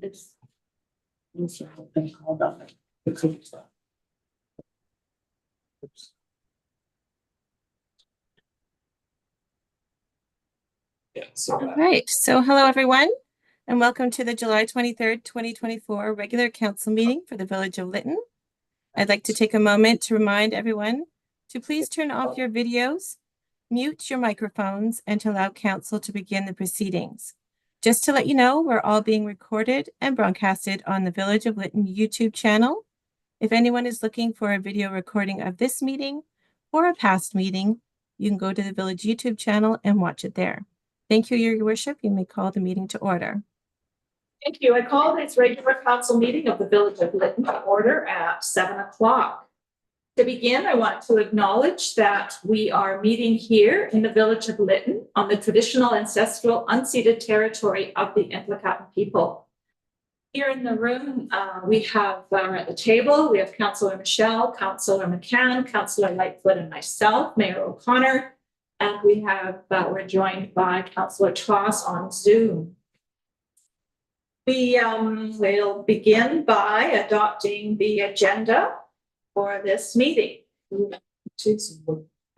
It's a whole thing called the code stuff. Oops. Yeah, so All right. So hello, everyone, and welcome to the July 23rd, 2024 regular council meeting for the Village of Lytton. I'd like to take a moment to remind everyone to please turn off your videos, mute your microphones, and to allow council to begin the proceedings. Just to let you know, we're all being recorded and broadcasted on the Village of Lytton YouTube channel. If anyone is looking for a video recording of this meeting or a past meeting, you can go to the Village YouTube channel and watch it there. Thank you, Your Worship. You may call the meeting to order. Thank you. I call this regular council meeting of the Village of Lytton to order at 7 o'clock. To begin, I want to acknowledge that we are meeting here in the Village of Lytton on the traditional ancestral unceded territory of the Ntlaka'kan people. Here in the room, we have at the table, we have Councillor Michelle, Councillor McCann, Councillor Lightfoot, and myself, Mayor O'Connor. And we have, we're joined by Councillor Tross on Zoom. We will begin by adopting the agenda for this meeting.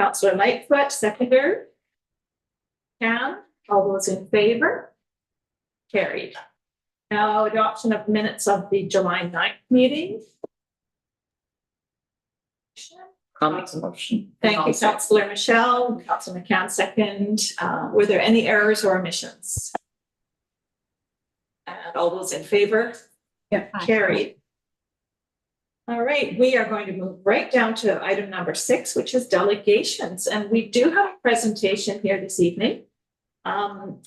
Councillor Lightfoot, seconder. All those in favor? Carried. Now, adoption of minutes of the July 9th meeting. I'll make the motion. Thank you, Councillor Michelle. Councillor McCann, second. Were there any errors or omissions? And all those in favor? Yeah. Carried. All right, we are going to move right down to item number 6, which is delegations. And we do have a presentation here this evening.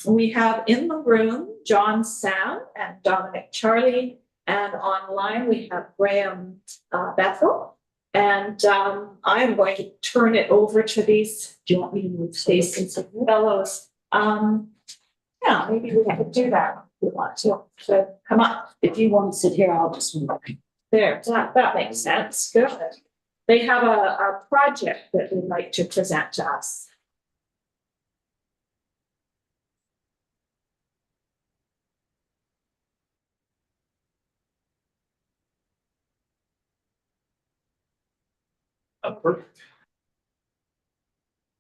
We have in the room John Sam and Dominic Charlie, and online we have Graham Bethel. And I am going to turn it over to these. Do you want me to move these fellows? Yeah, maybe we could do that if you want to come up. If you want to sit here, I'll just move. There, that makes sense. Good. They have a project that they'd like to present to us. Perfect.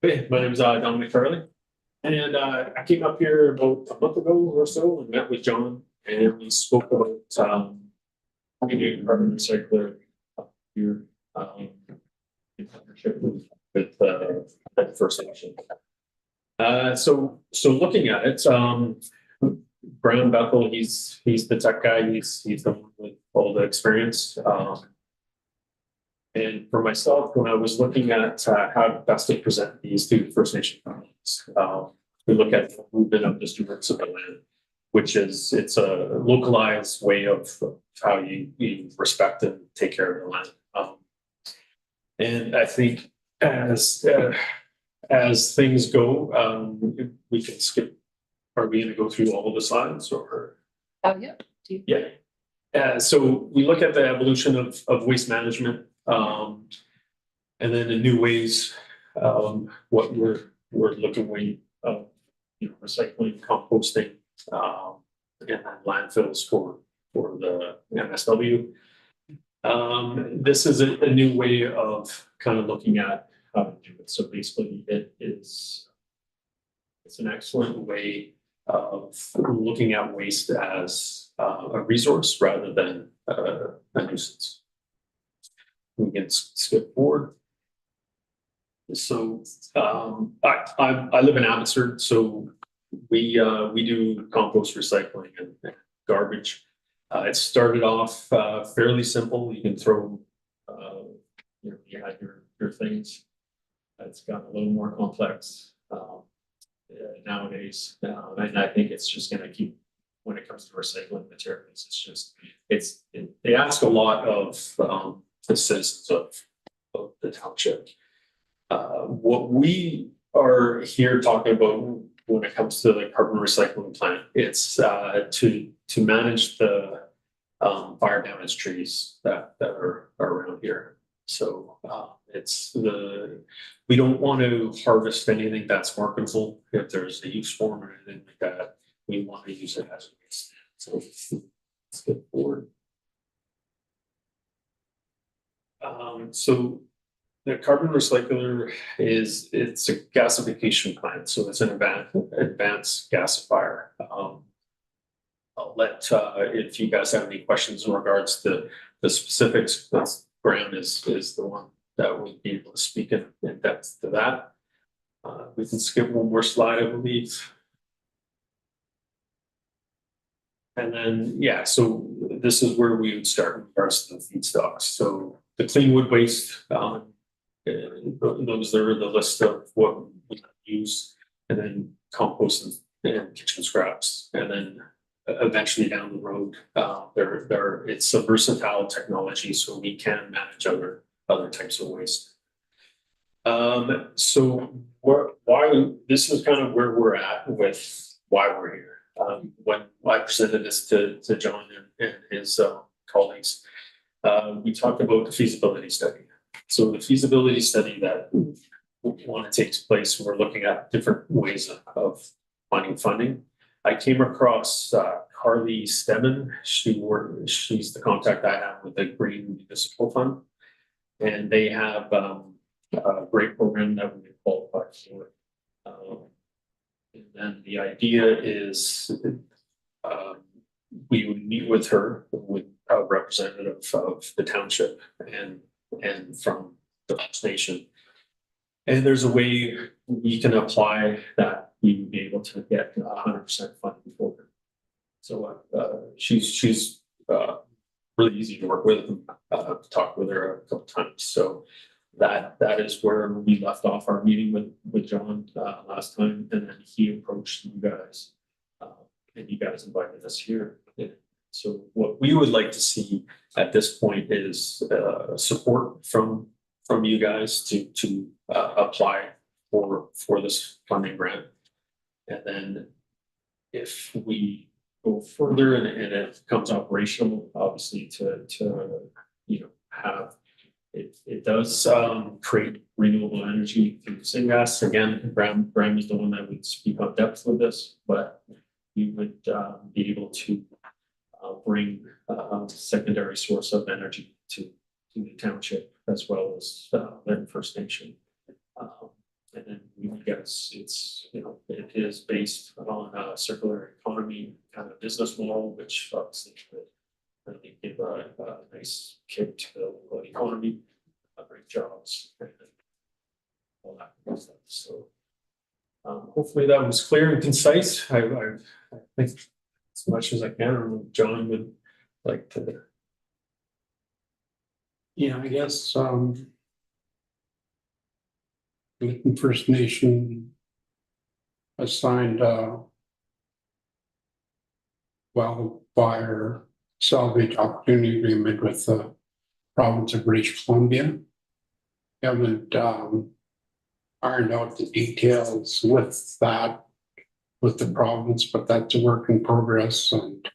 Hey, my name is Dominic Charlie, and I came up here about a month ago or so and met with John, and we spoke about doing carbon recycler here in partnership with the First Nation. So looking at it, Graham Bethel, he's the tech guy. He's the one with all the experience. And for myself, when I was looking at how best to present these to First Nation families, we look at the movement of the stewards of the land, which is it's a localized way of how you respect and take care of the land. And I think as things go, we can skip. Are we going to go through all of the slides or? Oh yeah. Yeah. So we look at the evolution of waste management. And then in new ways, what we're looking at, recycling, composting, and landfills for the MSW. This is a new way of kind of looking at how to do it. So basically, it's an excellent way of looking at waste as a resource rather than a nuisance. We can skip forward. So I live in Abbotsford, so we do compost recycling and garbage. It started off fairly simple. You can throw, you had your things. It's gotten a little more complex nowadays, and I think it's just going to keep. When it comes to recycling materials, they ask a lot of the citizens of the township. What we are here talking about when it comes to the carbon recycling plant, it's to manage the fire damaged trees that are around here. So we don't want to harvest anything that's marketable. If there's a use form or anything like that, we want to use it as a waste. So skip forward. So the carbon recycler it's a gasification plant, so it's an advanced gasifier. I'll let if you guys have any questions in regards to the specifics, Graham is the one that would be able to speak in depth to that. We can skip one more slide, I believe. And then, yeah, so this is where we would start in regards to the feedstocks. So the clean wood waste, those are the list of what we use, and then compost and kitchen scraps, and then eventually down the road, it's a versatile technology, so we can manage other types of waste. So why this is kind of where we're at with why we're here. When I presented this to John and his colleagues, we talked about the feasibility study. So the feasibility study that when it takes place, we're looking at different ways of finding funding. I came across Carly Stemen. She's the contact I have with the Green Municipal Fund, and they have a great program that we qualify for. And then the idea is we would meet with her, with a representative of the township and from the First Nation. And there's a way we can apply that we would be able to get 100% funding for her. So she's really easy to work with. Talked with her a couple times. So that is where we left off our meeting with John last time, and then he approached you guys, and you guys invited us here. So what we would like to see at this point is support from you guys to apply for this funding grant, and then if we go further and it becomes operational, obviously to have. It does create renewable energy through syngas. Again, Graham is the one that would speak on depth with this, but we would be able to bring a secondary source of energy to the township as well as Lytton First Nation. And then we guess it is based on a circular economy kind of business model, which obviously could really give a nice kick to the local economy, bring jobs, and all that kind of stuff. So hopefully that was clear and concise. I think as much as I can. I don't know if John would like to. Yeah, I guess Lytton First Nation assigned wildfire salvage opportunity agreement with the province of British Columbia. Haven't ironed out the details with the province, but that's a work in progress, and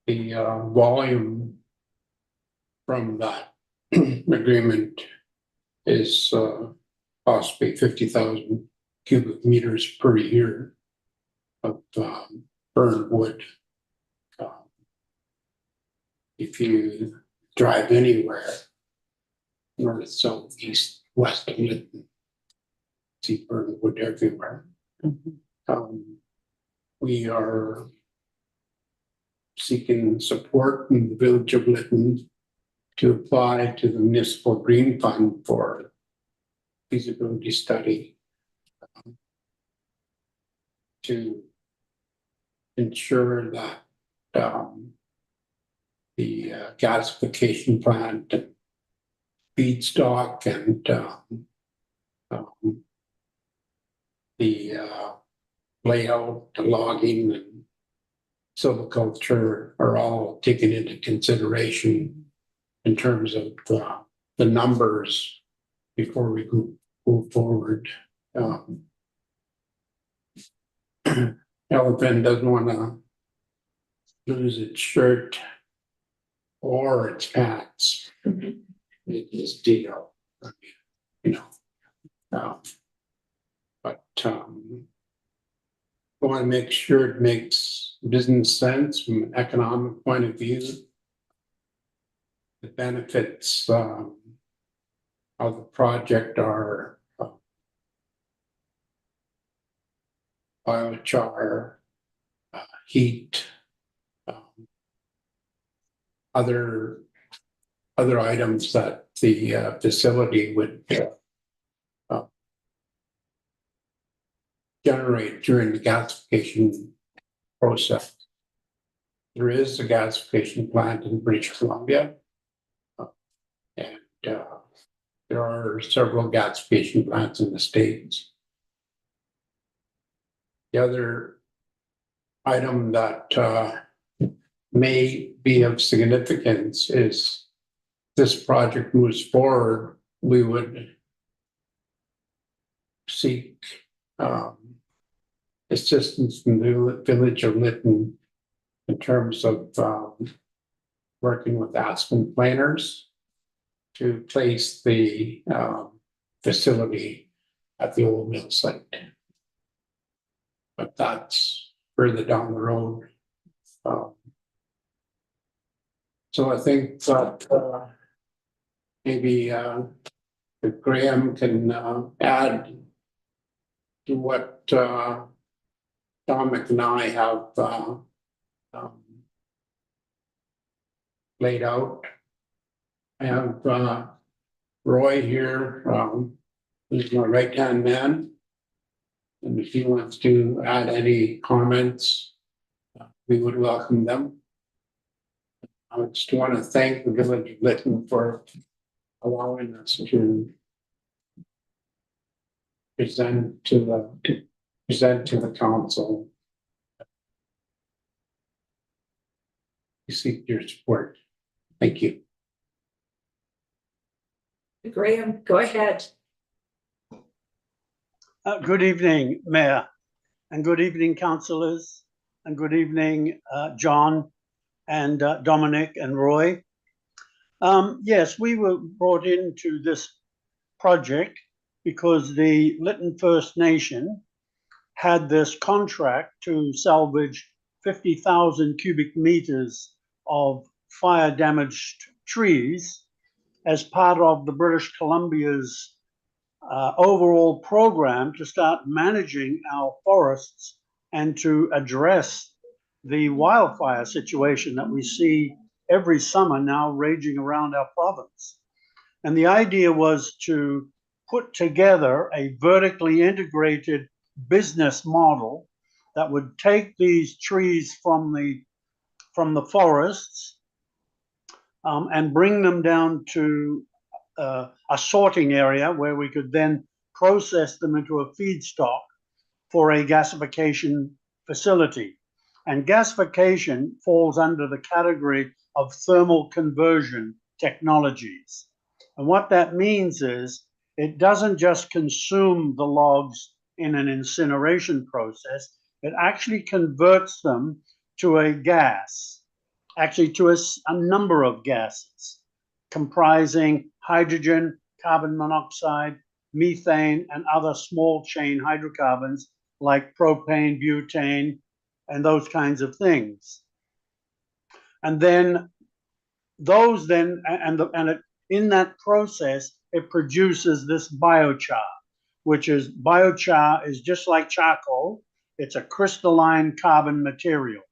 the volume from that agreement is possibly 50,000 cubic meters per year of burned wood. If you drive anywhere, north, south, east, west of Lytton, see burned wood everywhere. We are seeking support in the village of Lytton to apply to the Municipal Green Fund for feasibility study to ensure that the gasification plant and feedstock and the layout, the logging and silviculture are all taken into consideration in terms of the numbers before we move forward. Elephant doesn't want to lose its shirt or its pants. It is deal, but I want to make sure it makes business sense from an economic point of view. The benefits of the project are biochar, heat, other items that the facility would generate during the gasification process. There is a gasification plant in British Columbia, and there are several gasification plants in the States. The other item that may be of significance is this project moves forward, we would seek assistance from the village of Lytton in terms of working with aspen planters to place the facility at the old mill site. But that's further down the road. So I think that maybe if Graham can add to what Dominic and I have laid out. I have Roy here, who's my right-hand man. And if he wants to add any comments, we would welcome them. I just want to thank the village of Lytton for allowing us to present to the council. We seek your support. Thank you. Graham, go ahead. Good evening, Mayor, and good evening, councillors, and good evening, John and Dominic and Roy. Yes, we were brought into this project because the Lytton First Nation had this contract to salvage 50,000 cubic meters of fire-damaged trees as part of the British Columbia's overall program to start managing our forests and to address the wildfire situation that we see every summer now raging around our province. And the idea was to put together a vertically integrated business model that would take these trees from the forests and bring them down to a sorting area where we could then process them into a feedstock for a gasification facility. And gasification falls under the category of thermal conversion technologies. And what that means is it doesn't just consume the logs in an incineration process, it actually converts them to a gas, actually to a number of gases comprising hydrogen, carbon monoxide, methane, and other small chain hydrocarbons like propane, butane, and those kinds of things. And then those then, in that process, it produces this biochar, which is biochar is just like charcoal. It's a crystalline carbon material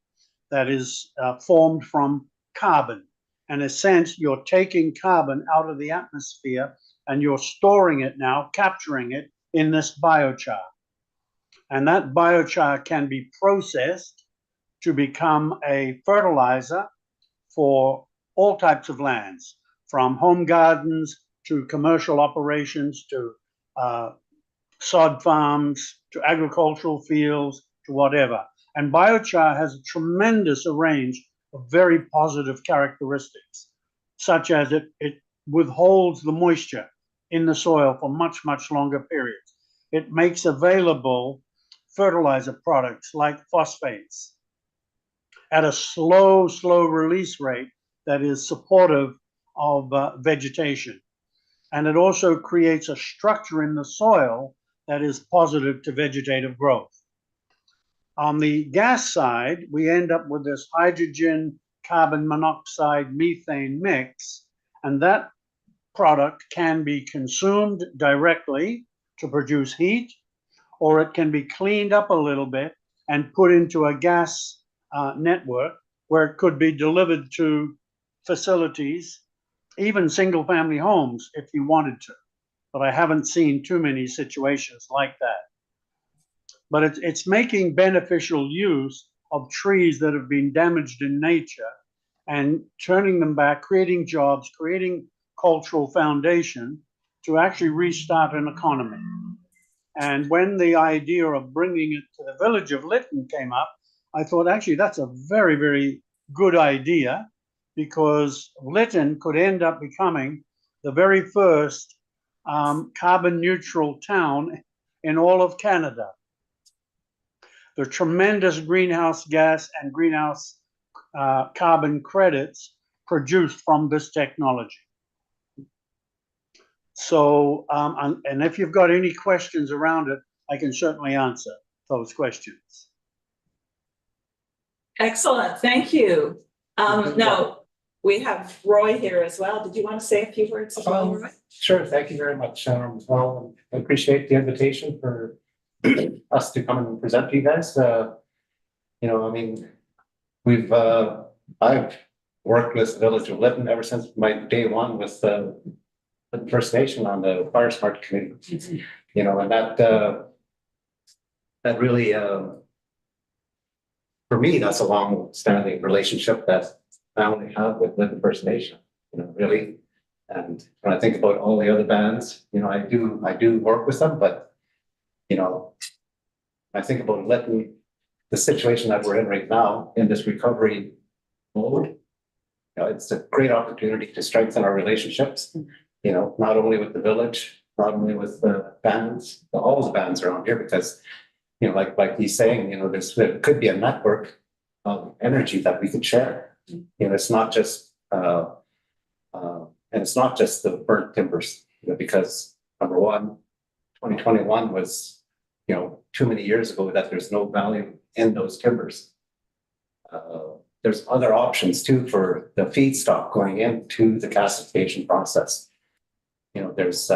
that is formed from carbon. In a sense, you're taking carbon out of the atmosphere and you're storing it now, capturing it in this biochar. And that biochar can be processed to become a fertilizer for all types of lands, from home gardens to commercial operations to sod farms to agricultural fields to whatever. And biochar has a tremendous range of very positive characteristics, such as it withholds the moisture in the soil for much, much longer periods. It makes available fertilizer products like phosphates at a slow release rate that is supportive of vegetation. And it also creates a structure in the soil that is positive to vegetative growth. On the gas side, we end up with this hydrogen, carbon monoxide, methane mix, and that product can be consumed directly to produce heat, or it can be cleaned up a little bit and put into a gas network where it could be delivered to facilities, even single family homes if you wanted to. But I haven't seen too many situations like that. But it's making beneficial use of trees that have been damaged in nature and turning them back, creating jobs, creating cultural foundation to actually restart an economy. And when the idea of bringing it to the village of Lytton came up, I thought, actually, that's a very, very good idea, because Lytton could end up becoming the very first carbon neutral town in all of Canada. The tremendous greenhouse gas and greenhouse carbon credits produced from this technology. So, and if you've got any questions around it, I can certainly answer those questions. Excellent, thank you. Now, we have Roy here as well. Did you want to say a few words as well, Roy? Sure, thank you very much. Well, I appreciate the invitation for us to come and present to you guys. You know, I mean, I've worked with the Village of Lytton ever since my day one with the First Nation on the Fire Smart Committee. You know, and that really, for me, that's a long-standing relationship that family have with Lytton First Nation. You know, really. And when I think about all the other bands, you know, I do work with them, but you know, I think about Lytton, the situation that we're in right now in this recovery mode. You know, it's a great opportunity to strengthen our relationships. You know, not only with the village, not only with the bands, all the bands around here, because you know, like he's saying, you know, there could be a network of energy that we could share. You know, it's not just and it's not just the burnt timbers, you know, because number one, 2021 was, you know, too many years ago that there's no value in those timbers. There's other options too for the feedstock going into the gasification process. You know, there's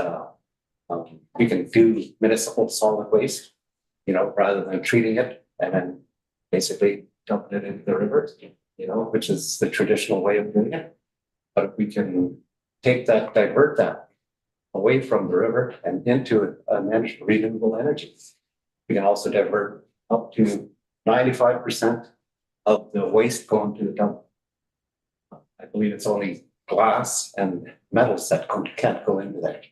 we can do municipal solid waste, you know, rather than treating it and then basically dumping it into the river, you know, which is the traditional way of doing it. But if we can divert that away from the river and into an renewable energy, we can also divert up to 95% of the waste going to the dump. I believe it's only glass and metals that can't go into there.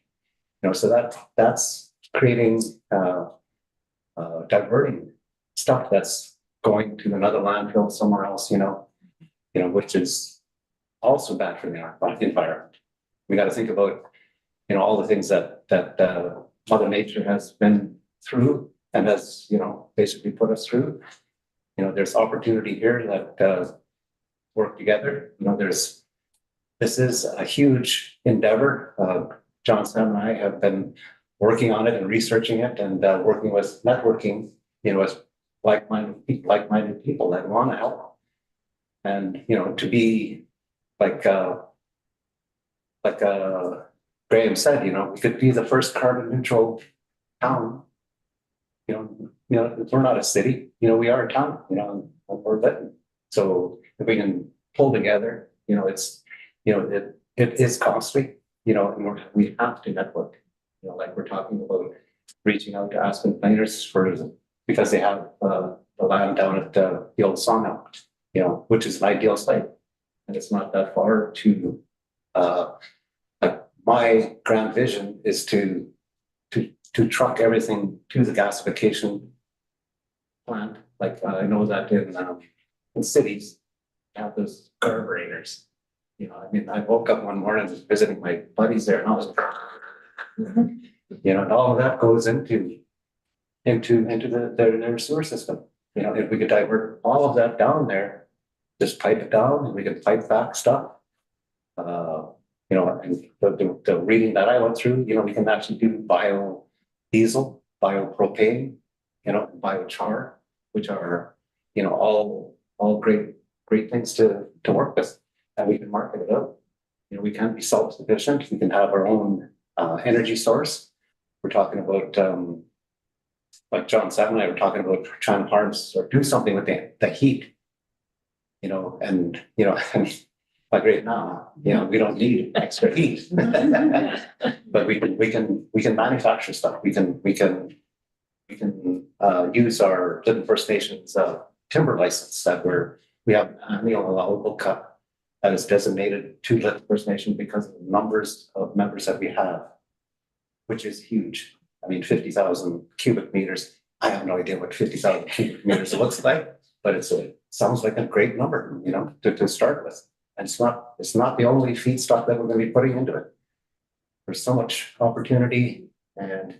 You know, so that's creating diverting stuff that's going to another landfill somewhere else, you know, which is also bad for the environment. We got to think about, you know, all the things that Mother Nature has been through and has, you know, basically put us through. You know, there's opportunity here that work together. You know, this is a huge endeavor. John, Sam, and I have been working on it and researching it and working with networking, you know, as like-minded people that want to help. And, you know, to be like Graham said, you know, we could be the first carbon neutral town. You know, we're not a city, you know, we are a town, you know, and we're Lytton. So if we can pull together, you know, it's, you know, it is costly, you know, and we have to network, you know, like we're talking about reaching out to Aspen Planers because they have the land down at the old sawmill, you know, which is an ideal site. And it's not that far to, like my grand vision is to truck everything to the gasification plant. Like I know that in cities, they have those carburetors. You know, I mean, I woke up one morning just visiting my buddies there, and I was like, you know, and all of that goes into their sewer system. You know, if we could divert all of that down there, just pipe it down, and we could pipe back stuff. You know, and the reading that I went through, you know, we can actually do biodiesel, biopropane, you know, biochar. which are, you know, all great things to work with, and we can market it out. You know, we can be self-sufficient, we can have our own energy source. We're talking about, like John Sam and I were talking about trying to harness or do something with the heat. You know, and you know, like right now, you know, we don't need extra heat. But we can manufacture stuff. We can use our Lytton First Nations timber license that we have an annual allowable cut that is designated to Lytton First Nation because of the numbers of members that we have, which is huge. I mean, 50,000 cubic meters. I have no idea what 50,000 cubic meters looks like, but it sounds like a great number, you know, to start with. And it's not the only feedstock that we're going to be putting into it. There's so much opportunity, and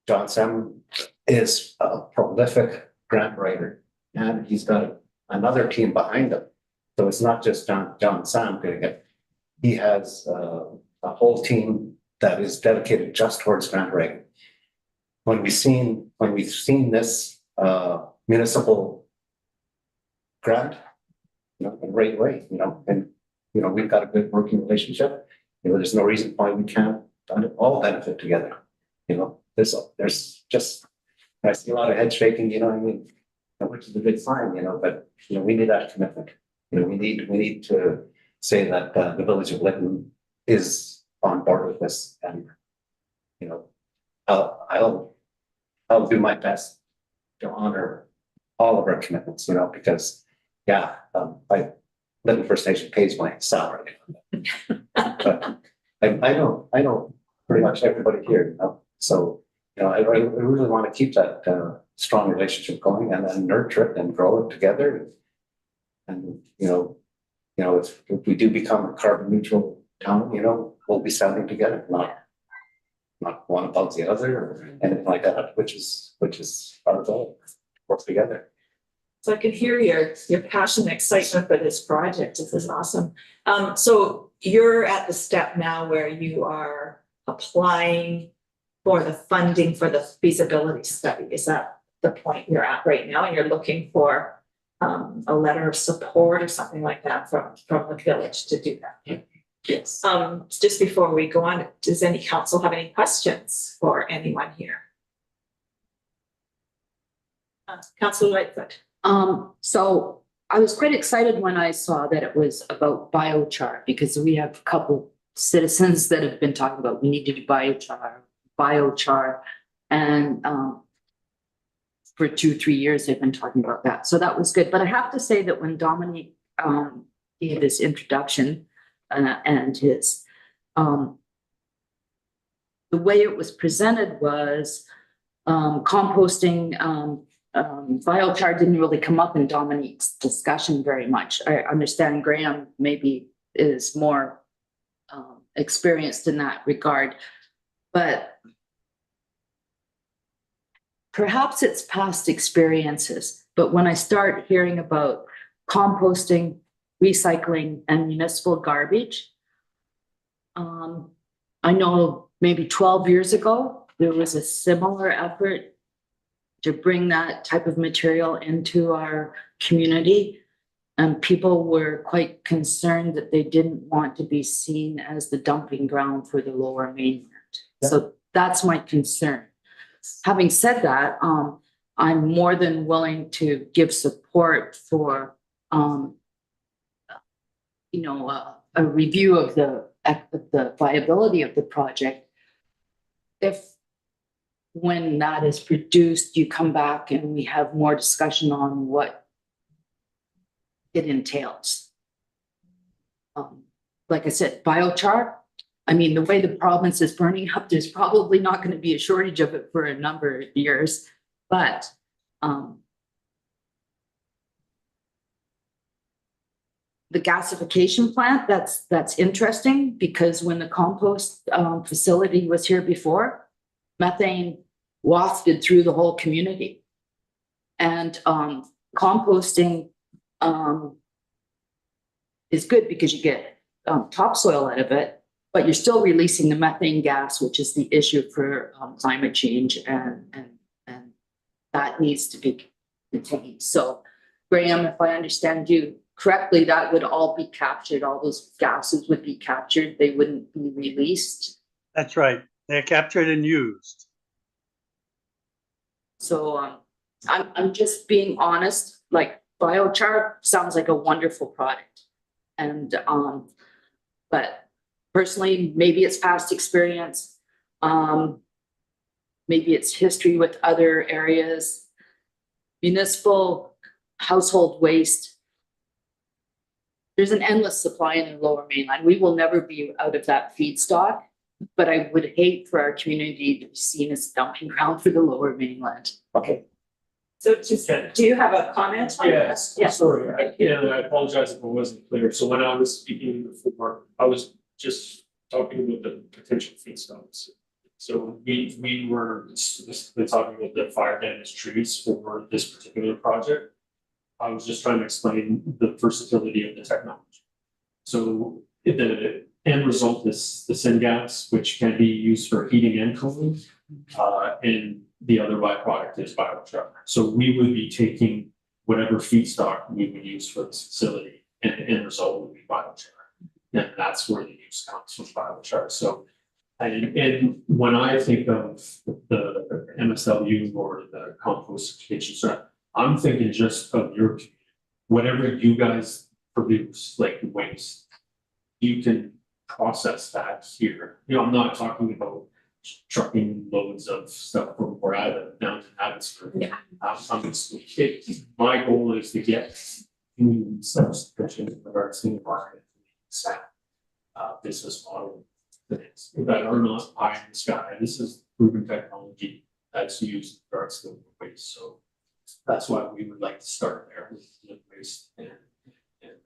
John Sam is a prolific grant writer, and he's got another team behind him. So it's not just John Sam doing it. He has a whole team that is dedicated just towards grant writing. When we've seen this municipal grant, you know, in the right way, you know, and you know, we've got a good working relationship. You know, there's no reason why we can't all benefit together. You know, there's just, I see a lot of head shaking, you know what I mean, which is a good sign, you know, but you know, we need that commitment. You know, we need to say that the village of Lytton is on board with this, and you know, I'll do my best to honor all of our commitments, you know, because yeah, Lytton First Nation pays my salary. But I know pretty much everybody here, you know? So, you know, I really want to keep that strong relationship going, and then nurture it and grow it together. And you know, if we do become a carbon neutral town, you know, we'll be standing together, not one above the other or anything like that, which is our goal. Work together. So I can hear your passion and excitement for this project. This is awesome. So you're at the step now where you are applying for the funding for the feasibility study. Is that the point you're at right now? And you're looking for a letter of support or something like that from the village to do that? Yes. Just before we go on, does any council have any questions for anyone here? Councillor Lightfoot. So I was quite excited when I saw that it was about biochar, because we have a couple citizens that have been talking about we need to do biochar, and for 2-3 years they've been talking about that. So that was good. But I have to say that when Dominique gave his introduction and his the way it was presented was composting. Biochar didn't really come up in Dominique's discussion very much. I understand Graham maybe is more experienced in that regard, but perhaps it's past experiences. But when I start hearing about composting, recycling, and municipal garbage, I know maybe 12 years ago, there was a similar effort to bring that type of material into our community. And people were quite concerned that they didn't want to be seen as the dumping ground for the Lower Mainland. Yeah. So that's my concern. Having said that, I'm more than willing to give support for, you know, a review of the viability of the project. If when that is produced, you come back and we have more discussion on what it entails. Like I said, biochar, I mean, the way the province is burning up, there's probably not going to be a shortage of it for a number of years, but the gasification plant, that's interesting, because when the compost facility was here before, methane wafted through the whole community. And composting is good because you get topsoil out of it, but you're still releasing the methane gas, which is the issue for climate change and that needs to be contained. So Graham, if I understand you correctly, that would all be captured, all those gases would be captured, they wouldn't be released. That's right. They're captured and used. So I'm just being honest, like biochar sounds like a wonderful product. And but personally, maybe it's past experience, maybe it's history with other areas. Municipal household waste, there's an endless supply in the Lower Mainland. We will never be out of that feedstock, but I would hate for our community to be seen as a dumping ground for the Lower Mainland. Okay. So just, do you have a comment on Yes, that? Yes. sorry, I apologize if I wasn't clear. So when I was speaking before, I was just talking about the potential feedstocks. So we were specifically talking about the fire damaged trees for this particular project. I was just trying to explain the versatility of the technology. So the end result is the syngas, which can be used for heating and cooling, and the other byproduct is biochar. So we would be taking whatever feedstock we would use for this facility, and the end result would be biochar. And that's where the use comes from biochar. So, and when I think of the MSW or the compostification center, I'm thinking just of your community. Whatever you guys produce, like waste, you can process that here. You know, I'm not talking about trucking loads of stuff from where I live down to Abbotsford. Yeah. My goal is to get community self-sufficient in regards to environment business model that are not pie in the sky. This is proven technology that's used in regards to waste. So that's why we would like to start there with waste, and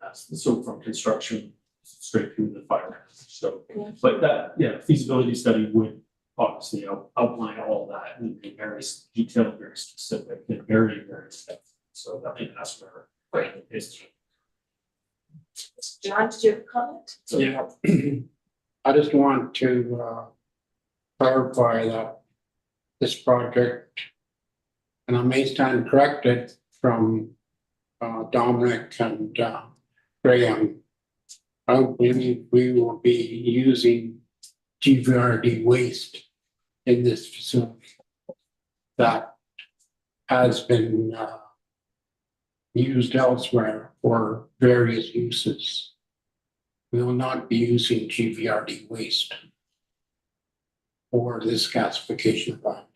that's so from construction straight through the fire. So, but that, yeah, feasibility study would obviously outline all that and be very detailed, very specific, and very, very step. So I think that's where it is. John, did you have a comment? Yeah. I just want to clarify that this project, and I may stand corrected from Dominic and Graham, I don't believe we will be using GVRD waste in this facility. That has been used elsewhere for various uses. We will not be using GVRD waste for this gasification plant.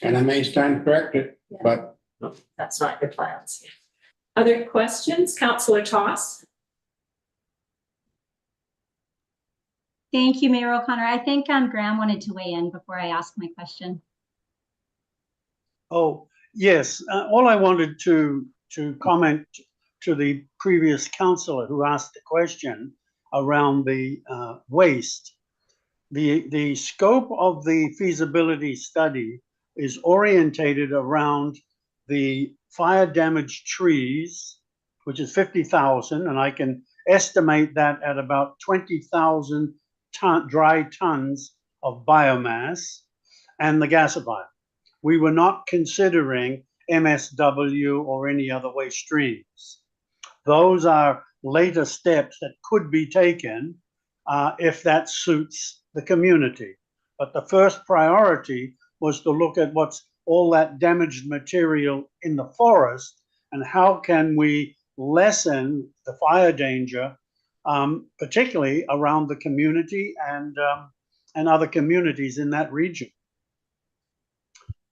And I may stand corrected, but That's not your plans. Other questions? Councillor Toss? Thank you, Mayor O'Connor. I think Graham wanted to weigh in before I ask my question. Oh, yes. All I wanted to comment to the previous councillor who asked the question around the waste. The scope of the feasibility study is orientated around the fire damaged trees, which is 50,000, and I can estimate that at about 20,000 dry tons of biomass, and the gasifier. We were not considering MSW or any other waste streams. Those are later steps that could be taken if that suits the community. But the first priority was to look at what's all that damaged material in the forest and how can we lessen the fire danger, particularly around the community and other communities in that region.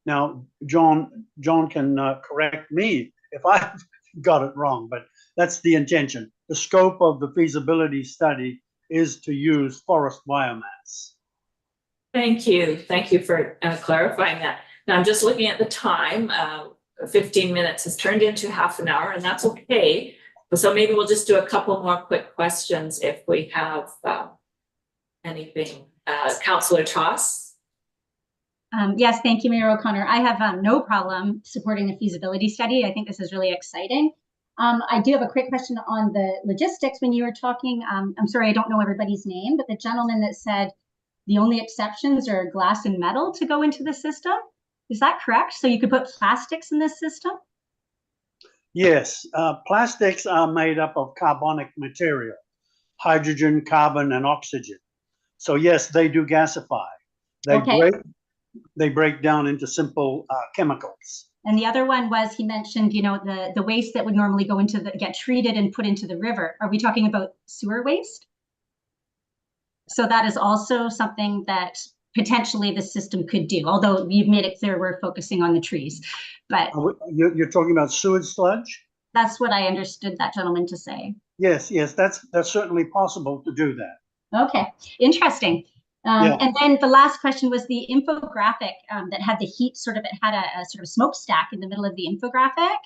Now, John can correct me if I got it wrong, but that's the intention. The scope of the feasibility study is to use forest biomass. Thank you. Thank you for clarifying that. Now I'm just looking at the time. 15 minutes has turned into half an hour, and that's okay. So maybe we'll just do a couple more quick questions if we have anything. Councillor Toss? Yes, thank you, Mayor O'Connor. I have no problem supporting the feasibility study. I think this is really exciting. I do have a quick question on the logistics when you were talking. I'm sorry, I don't know everybody's name, but the gentleman that said the only exceptions are glass and metal to go into the system. Is that correct? So you could put plastics in this system? Yes, plastics are made up of carbonic material, hydrogen, carbon, and oxygen. So yes, they do gasify. Okay. They break down into simple chemicals. And the other one was, he mentioned, you know, the waste that would normally go into get treated and put into the river. Are we talking about sewer waste? So that is also something that potentially the system could do, although you've made it clear we're focusing on the trees. But You're talking about sewage sludge? that's what I understood that gentleman to say. Yes, that's certainly possible to do that. Okay, interesting. Yeah. And then the last question was the infographic that had the heat sort of, it had a sort of smokestack in the middle of the infographic.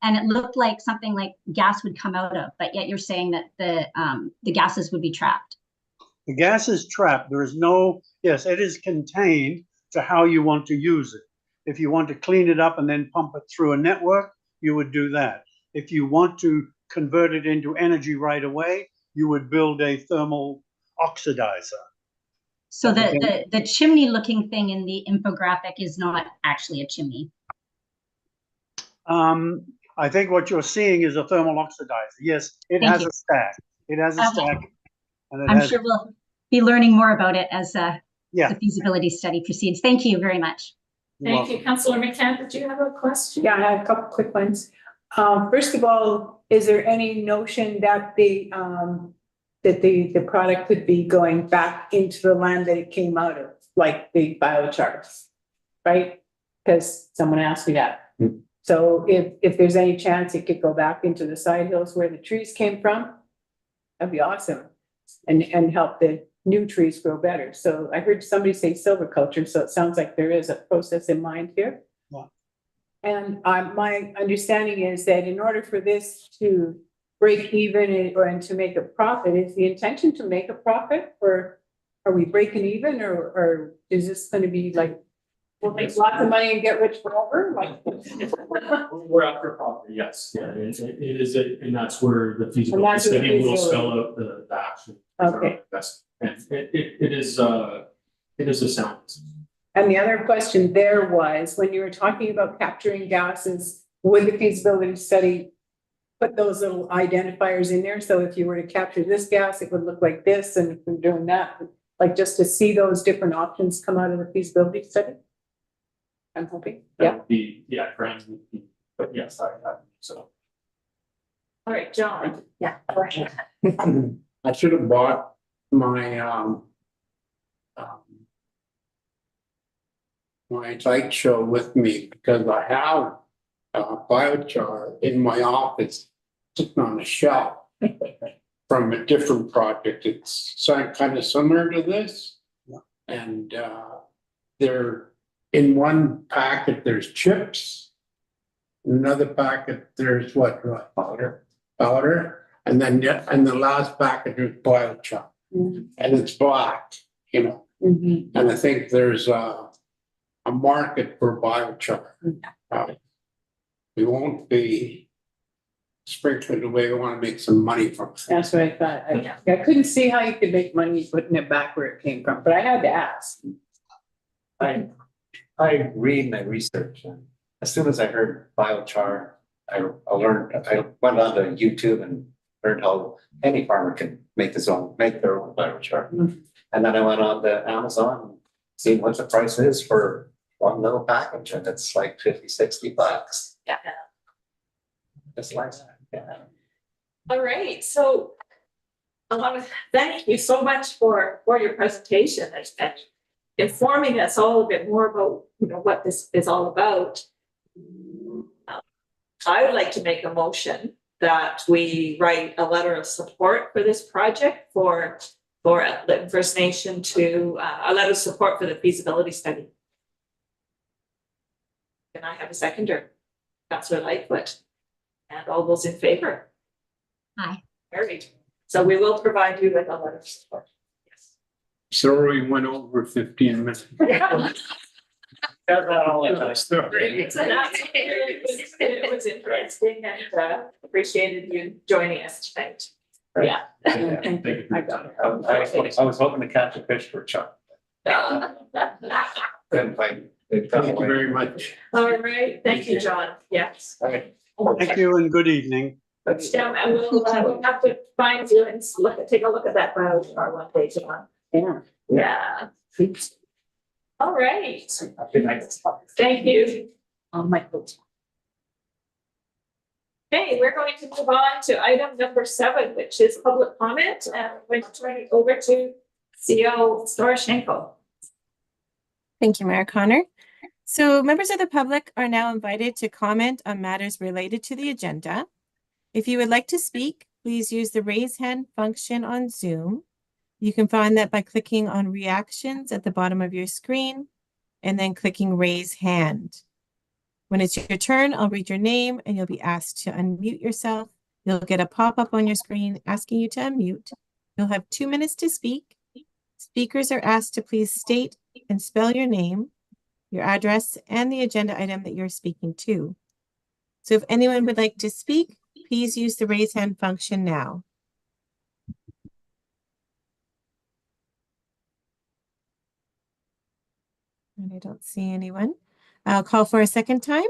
And it looked like something like gas would come out of, but yet you're saying that the gases would be trapped. The gas is trapped. There is no, yes, it is contained to how you want to use it. If you want to clean it up and then pump it through a network, you would do that. If you want to convert it into energy right away, you would build a thermal oxidizer. So the chimney looking thing in the infographic is not actually a chimney. I think what you're seeing is a thermal oxidizer. Yes, it Thank has you. a stack. It has a Okay. stack. And I'm sure we'll be learning more about it as yeah. the feasibility study proceeds. Thank you very much. Thank you. Councillor McCann, did you have a question? Yeah, I have a couple quick ones. First of all, is there any notion that the product could be going back into the land that it came out of, like the biochars, right? Because someone asked me that. Hmm. So if there's any chance it could go back into the side hills where the trees came from, that'd be awesome. And help the new trees grow better. So I heard somebody say silviculture, so it sounds like there is a process in mind here. Yeah. And my understanding is that in order for this to break even and to make a profit, is the intention to make a profit, or are we breaking even, or is this going to be like, we'll make lots of money and get rich forever? Like, We're after profit, yes, yeah, it is, and that's where the feasibility where the study will feasibility- spell out the action. Okay. And it is a sound. and the other question there was, when you were talking about capturing gases, would the feasibility study put those little identifiers in there? So if you were to capture this gas, it would look like this, and if we're doing that, like just to see those different options come out of the feasibility study? I'm hoping, yeah. That would be, yeah, grand, but yes, I so. All right, John. Yeah. I should have bought my my light show with me, because I have biochar in my office sitting on a shelf from a different project. It's kind of similar to this. And they're in one packet, there's chips. In another packet, there's what? Powder. And then the last packet is biochar. Mhm. And it's black, you know. Mhm. And I think there's a market for biochar. We won't be sprinkling away. We want to make some money from it. That's what I thought. I couldn't see how you could make money putting it back where it came from, but I had to ask. I read and I research, and as soon as I heard biochar, I went onto YouTube and learned how any farmer can make their own biochar. Mhm. And then I went on to Amazon and seen what the price is for one little package, and it's like $50-$60. Yeah. Just like that, yeah. All right, so I want to thank you so much for your presentation and informing us all a bit more about, you know, what this is all about. I would like to make a motion that we write a letter of support for this project for Lytton First Nation to a letter of support for the feasibility study. Can I have a seconder? Councillor Lightfoot. And all those in favor? Aye. Carried. So we will provide you with a letter of support. Yes. Sorry, we went over 15 minutes. It was interesting, and appreciated you joining us tonight. Yeah. Thank you. I was hoping to catch a fish for Chuck. Couldn't find Thank you very much. All right, thank you, John. Yes. All right. Thank you and good evening. Yeah, and we'll have to find you and take a look at that bio chart one day, John. Yeah. Yeah. All right. Good night. Thank you. On my foot. Okay, we're going to move on to item number 7, which is public comment, and we're going to turn it over to CEO Storoshenko. Thank you, Mayor Connor. So members of the public are now invited to comment on matters related to the agenda. If you would like to speak, please use the raise hand function on Zoom. You can find that by clicking on reactions at the bottom of your screen and then clicking raise hand. When it's your turn, I'll read your name and you'll be asked to unmute yourself. You'll get a pop-up on your screen asking you to unmute. You'll have 2 minutes to speak. Speakers are asked to please state and spell your name, your address, and the agenda item that you're speaking to. So if anyone would like to speak, please use the raise hand function now. And I don't see anyone. I'll call for a second time.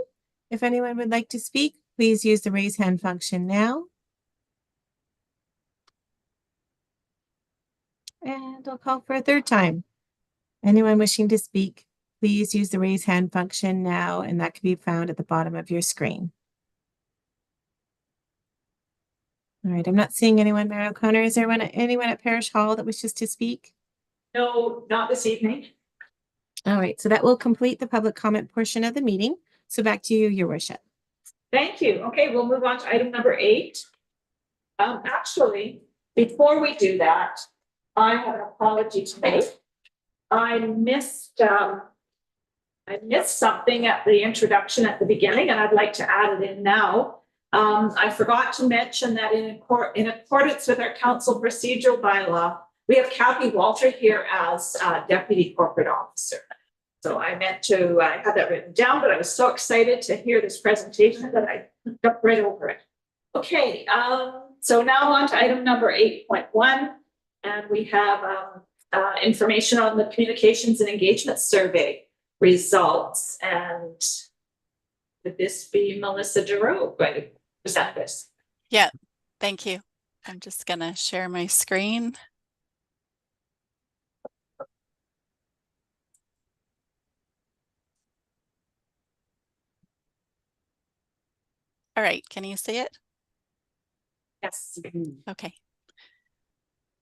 If anyone would like to speak, please use the raise hand function now. And I'll call for a third time. Anyone wishing to speak, please use the raise hand function now, and that can be found at the bottom of your screen. All right, I'm not seeing anyone, Mayor O'Connor. Is there anyone at Parish Hall that wishes to speak? No, not this evening. All right, so that will complete the public comment portion of the meeting. So back to you, Your Worship. Thank you. Okay, we'll move on to item number 8. Actually, before we do that, I have an apology to make. I missed something at the introduction at the beginning, and I'd like to add it in now. I forgot to mention that in accordance with our council procedural bylaw, we have Kathy Walter here as Deputy Corporate Officer. So I meant to, I had that written down, but I was so excited to hear this presentation that I jumped right over it. Okay, so now on to item number 8.1, and we have information on the Communications and Engagement Survey results. And would this be Melissa Giroux going to present this? Yeah, thank you. I'm just going to share my screen. All right, can you see it? Yes. Okay.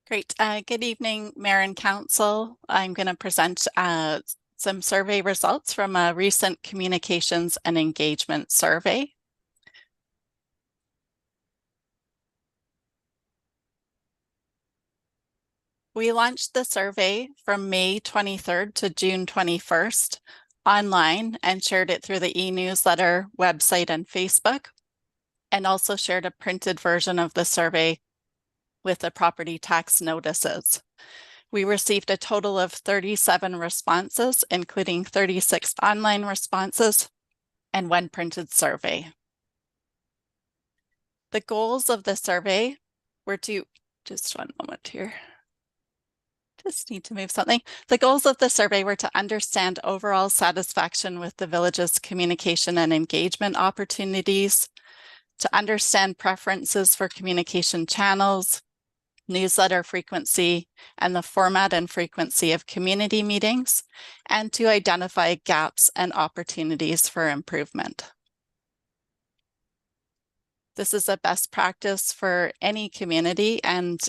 Great. Good evening, Mayor and Council. I'm going to present some survey results from a recent communications and engagement survey. We launched the survey from May 23rd to June 21st online and shared it through the e-newsletter, website, and Facebook, and also shared a printed version of the survey with the property tax notices. We received a total of 37 responses, including 36 online responses and 1 printed survey. The goals of the survey were to, just one moment here. Just need to move something. The goals of the survey were to understand overall satisfaction with the village's communication and engagement opportunities, to understand preferences for communication channels, newsletter frequency, and the format and frequency of community meetings, and to identify gaps and opportunities for improvement. This is a best practice for any community, and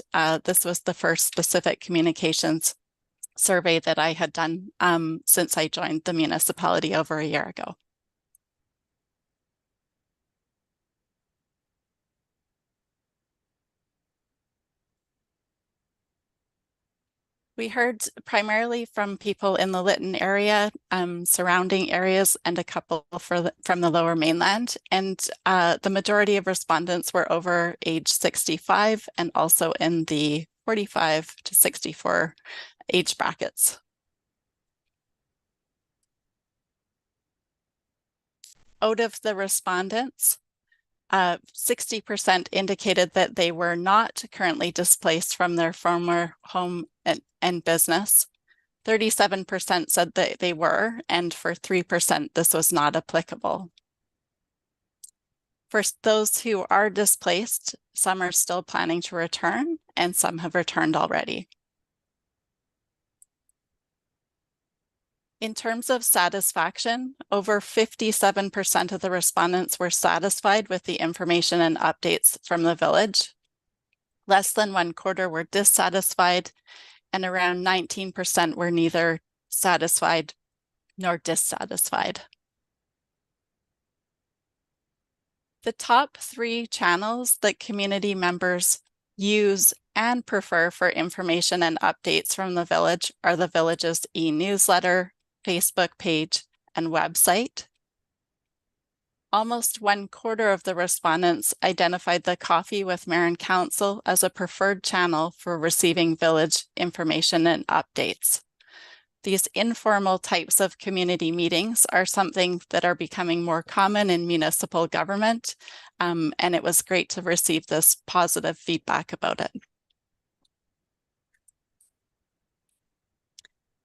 this was the first specific communications survey that I had done since I joined the municipality over a year ago. We heard primarily from people in the Lytton area, surrounding areas, and a couple from the Lower Mainland. And the majority of respondents were over age 65 and also in the 45 to 64 age brackets. Out of the respondents, 60% indicated that they were not currently displaced from their former home and business. 37% said that they were, and for 3%, this was not applicable. For those who are displaced, some are still planning to return, and some have returned already. In terms of satisfaction, over 57% of the respondents were satisfied with the information and updates from the village. Less than 1/4 were dissatisfied, and around 19% were neither satisfied nor dissatisfied. The top 3 channels that community members use and prefer for information and updates from the village are the village's e-newsletter, Facebook page, and website. Almost 1/4 of the respondents identified the Coffee with Mayor and Council as a preferred channel for receiving village information and updates. These informal types of community meetings are something that are becoming more common in municipal government, and it was great to receive this positive feedback about it.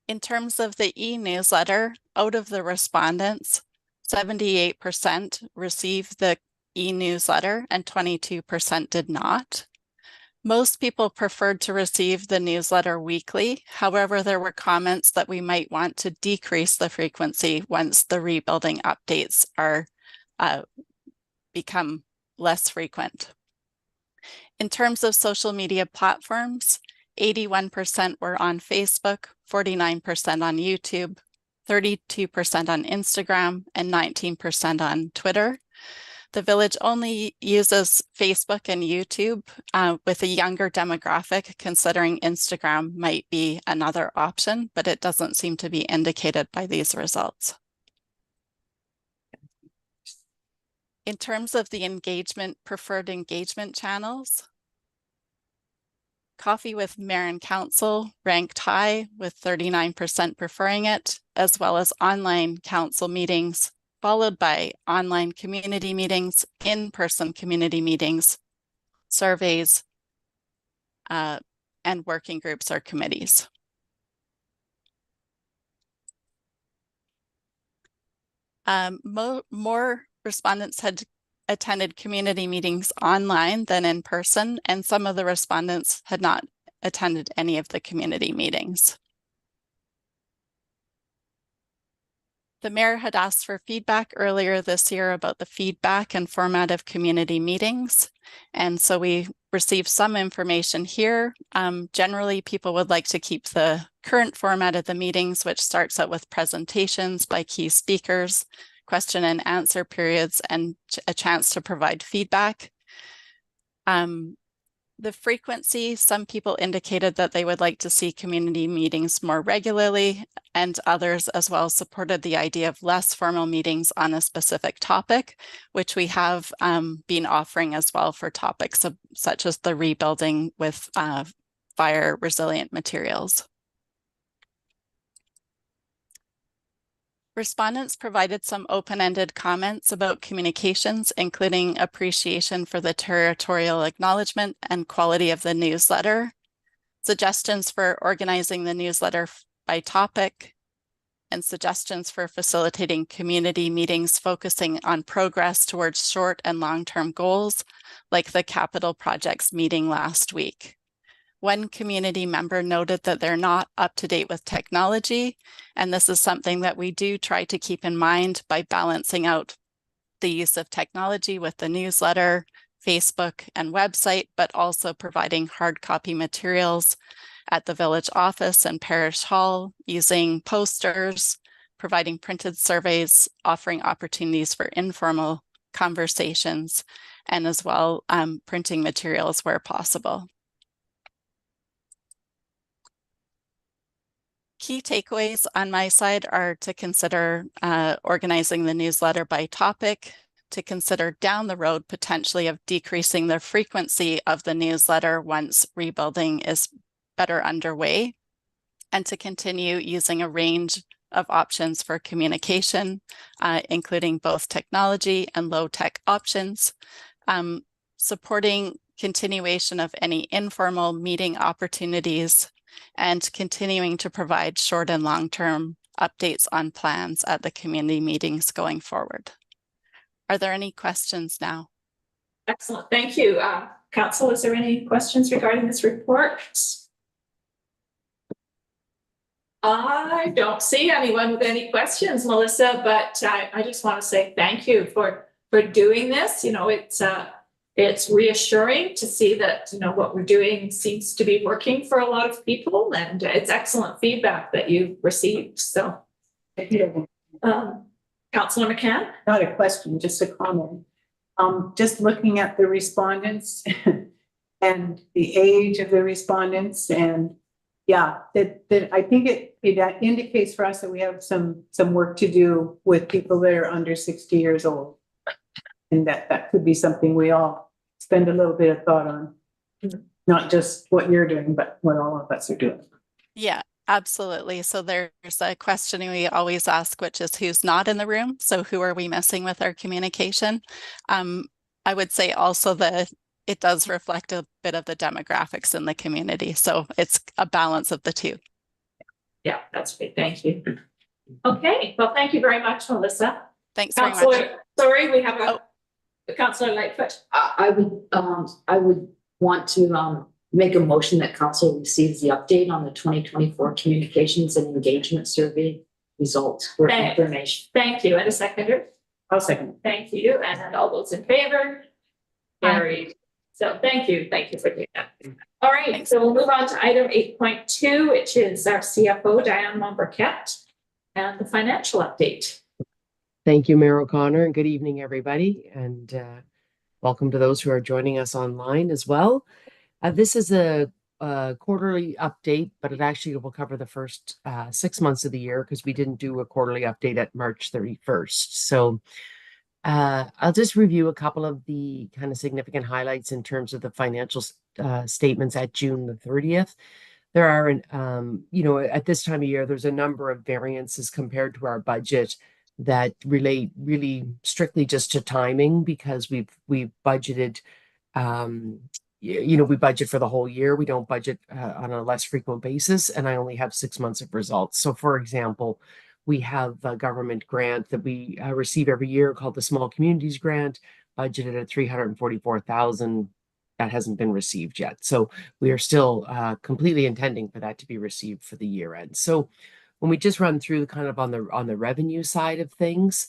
In terms of the e-newsletter, out of the respondents, 78% received the e-newsletter and 22% did not. Most people preferred to receive the newsletter weekly. However, there were comments that we might want to decrease the frequency once the rebuilding updates are become less frequent. In terms of social media platforms, 81% were on Facebook, 49% on YouTube, 32% on Instagram, and 19% on Twitter. The village only uses Facebook and YouTube with a younger demographic, considering Instagram might be another option, but it doesn't seem to be indicated by these results. In terms of the preferred engagement channels, Coffee with Mayor and Council ranked high with 39% preferring it, as well as online council meetings, followed by online community meetings, in-person community meetings, surveys, and working groups or committees. More respondents had attended community meetings online than in person, and some of the respondents had not attended any of the community meetings. The mayor had asked for feedback earlier this year about the feedback and format of community meetings, and so we received some information here. Generally, people would like to keep the current format of the meetings, which starts out with presentations by key speakers, question and answer periods, and a chance to provide feedback. The frequency, some people indicated that they would like to see community meetings more regularly, and others as well supported the idea of less formal meetings on a specific topic, which we have been offering as well for topics such as the rebuilding with fire resilient materials. Respondents provided some open-ended comments about communications, including appreciation for the territorial acknowledgement and quality of the newsletter, suggestions for organizing the newsletter by topic, and suggestions for facilitating community meetings focusing on progress towards short and long-term goals, like the capital projects meeting last week. One community member noted that they're not up to date with technology, and this is something that we do try to keep in mind by balancing out the use of technology with the newsletter, Facebook, and website, but also providing hard copy materials at the village office and parish hall, using posters, providing printed surveys, offering opportunities for informal conversations, and as well printing materials where possible. Key takeaways on my side are to consider organizing the newsletter by topic, to consider down the road potentially of decreasing the frequency of the newsletter once rebuilding is better underway, and to continue using a range of options for communication, including both technology and low-tech options, supporting continuation of any informal meeting opportunities, and continuing to provide short and long-term updates on plans at the community meetings going forward. Are there any questions now? Excellent, thank you. Council, is there any questions regarding this report? I don't see anyone with any questions, Melissa, but I just want to say thank you for doing this. You know, it's reassuring to see that, you know, what we're doing seems to be working for a lot of people, and it's excellent feedback that you've received. So, Councilor McCann? Not a question, just a comment. Just looking at the respondents and the age of the respondents, and yeah, that I think it indicates for us that we have some work to do with people that are under 60 years old. And that could be something we all spend a little bit of thought on. Not just what you're doing, but what all of us are doing. Yeah, absolutely. So there's a question we always ask, which is who's not in the room? So who are we missing with our communication? I would say also that it does reflect a bit of the demographics in the community. So it's a balance of the two. Yeah, that's great. Thank you. Okay, well, thank you very much, Melissa. Thanks very much. Councillor, sorry, we have Councillor Lightfoot. I would want to make a motion that council receives the update on the 2024 communications and engagement survey results for information. Thank you. And a seconder? I'll second. Thank you. And all those in favor? Carried. So thank you for doing that. All right, Thanks. so we'll move on to item 8.2, which is our CFO, Diane Momberquette, and the financial update. Thank you, Mayor O'Connor, and good evening, everybody. And welcome to those who are joining us online as well. This is a quarterly update, but it actually will cover the first 6 months of the year because we didn't do a quarterly update at March 31st. So I'll just review a couple of the kind of significant highlights in terms of the financial statements at June the 30th. There are, you know, at this time of year, there's a number of variances compared to our budget that relate really strictly just to timing because we've budgeted, you know, we budget for the whole year. We don't budget on a less frequent basis, and I only have 6 months of results. So, for example, we have a government grant that we receive every year called the Small Communities Grant, budgeted at $344,000. That hasn't been received yet. So we are still completely intending for that to be received for the year end. So when we just run through kind of on the revenue side of things,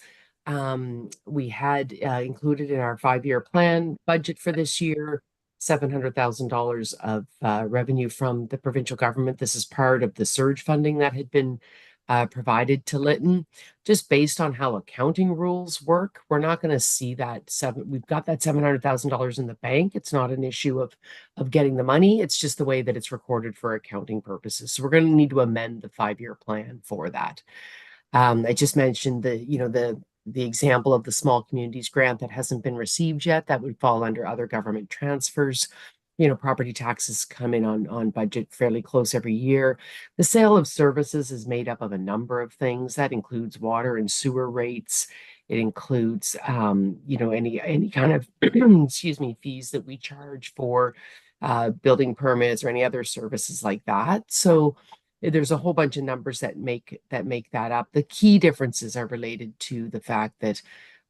we had included in our 5-year plan budget for this year $700,000 of revenue from the provincial government. This is part of the surge funding that had been provided to Lytton. Just based on how accounting rules work, we're not going to see that we've got that $700,000 in the bank. It's not an issue of getting the money. It's just the way that it's recorded for accounting purposes. So we're going to need to amend the 5-year plan for that. I just mentioned the example of the Small Communities Grant that hasn't been received yet. That would fall under other government transfers. You know, property taxes come in on budget fairly close every year. The sale of services is made up of a number of things. That includes water and sewer rates. It includes, you know, any kind of, excuse me, fees that we charge for building permits or any other services like that. So there's a whole bunch of numbers that make that up. The key differences are related to the fact that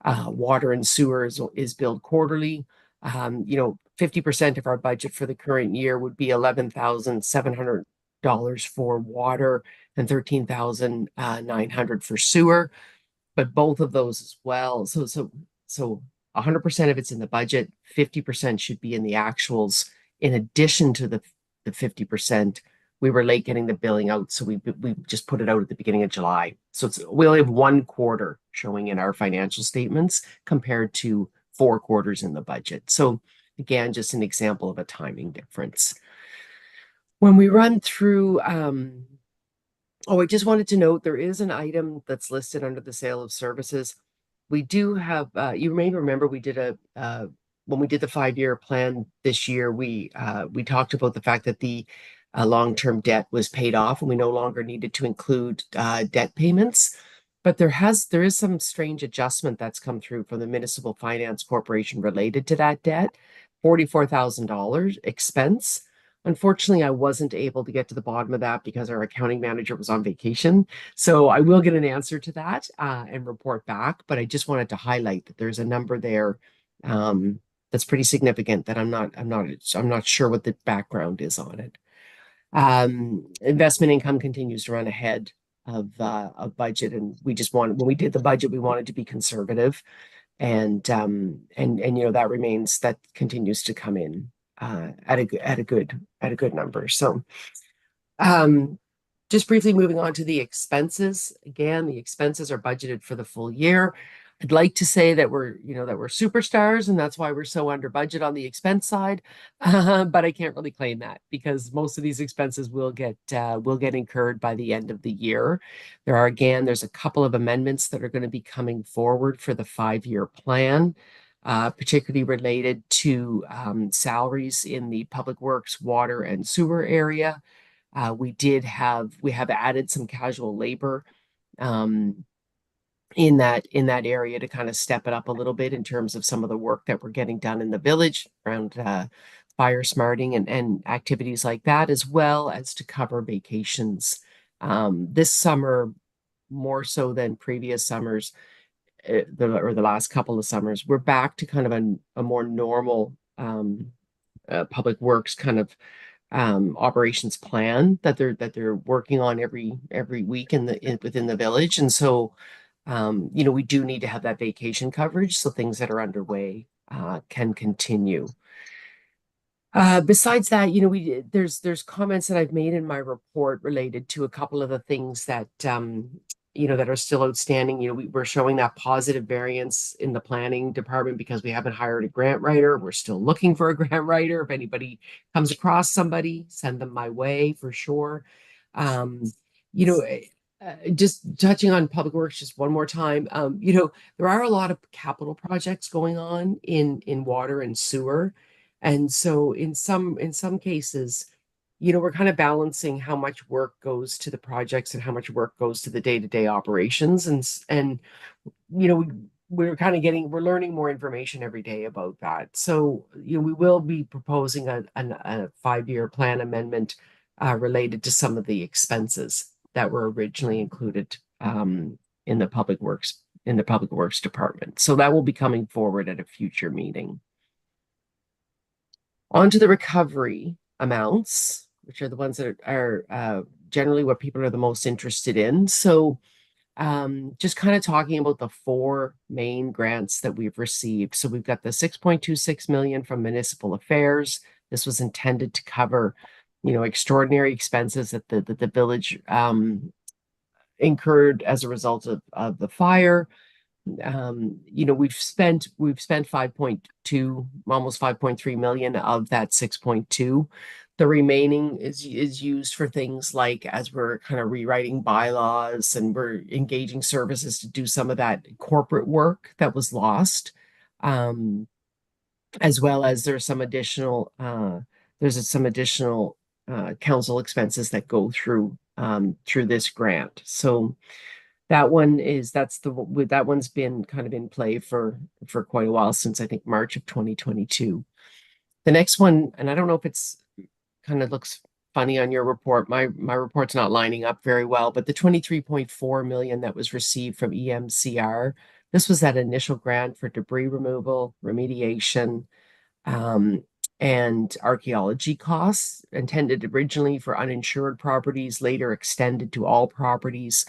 water and sewer is billed quarterly. You know, 50% of our budget for the current year would be $11,700 for water and $13,900 for sewer, but both of those as well. So 100% of it's in the budget. 50% should be in the actuals. In addition to the 50%, we were late getting the billing out, so we just put it out at the beginning of July. So we only have 1 quarter showing in our financial statements compared to 4 quarters in the budget. So again, just an example of a timing difference. When we run through, I just wanted to note there is an item that's listed under the sale of services. We do have, you may remember we did when we did the 5-year plan this year, we talked about the fact that the long-term debt was paid off and we no longer needed to include debt payments. But there is some strange adjustment that's come through from the Municipal Finance Corporation related to that debt, $44,000 expense. Unfortunately, I wasn't able to get to the bottom of that because our accounting manager was on vacation. So I will get an answer to that and report back. But I just wanted to highlight that there's a number there that's pretty significant that I'm not sure what the background is on it. Investment income continues to run ahead of budget, and we just when we did the budget, we wanted to be conservative, and that continues to come in at a good number. So just briefly moving on to the expenses. Again, the expenses are budgeted for the full year. I'd like to say that we're superstars, and that's why we're so under budget on the expense side. But I can't really claim that because most of these expenses will get incurred by the end of the year. There's a couple of amendments that are going to be coming forward for the 5-year plan, particularly related to salaries in the public works, water, and sewer area. We have added some casual labor in that area to kind of step it up a little bit in terms of some of the work that we're getting done in the village around fire smarting and activities like that, as well as to cover vacations. This summer, more so than previous summers, the last couple of summers, we're back to kind of a more normal public works kind of operations plan that they're working on every week within the village. And so we do need to have that vacation coverage so things that are underway can continue. Besides that, there's comments that I've made in my report related to a couple of the things that that are still outstanding. We're showing that positive variance in the planning department because we haven't hired a grant writer. We're still looking for a grant writer. If anybody comes across somebody, send them my way for sure. Just touching on public works just one more time. There are a lot of capital projects going on in water and sewer. And so in some cases, we're kind of balancing how much work goes to the projects and how much work goes to the day-to-day operations. And we're learning more information every day about that. So, we will be proposing a 5-year plan amendment related to some of the expenses that were originally included in the public works department. So that will be coming forward at a future meeting. On to the recovery amounts, which are the ones that are generally what people are the most interested in. So just kind of talking about the 4 main grants that we've received. So we've got the 6.26 million from municipal affairs. This was intended to cover, extraordinary expenses that the village incurred as a result of the fire. We've spent 5.2, almost 5.3 million of that 6.2. The remaining is used for things like, as we're kind of rewriting bylaws and we're engaging services to do some of that corporate work that was lost, as well as there's some additional council expenses that go through this grant. So that one's been kind of in play for quite a while, since I think March of 2022. The next one, and I don't know if it's kind of looks funny on your report. My report's not lining up very well, but the 23.4 million that was received from EMCR, this was that initial grant for debris removal, remediation, and archaeology costs, intended originally for uninsured properties, later extended to all properties.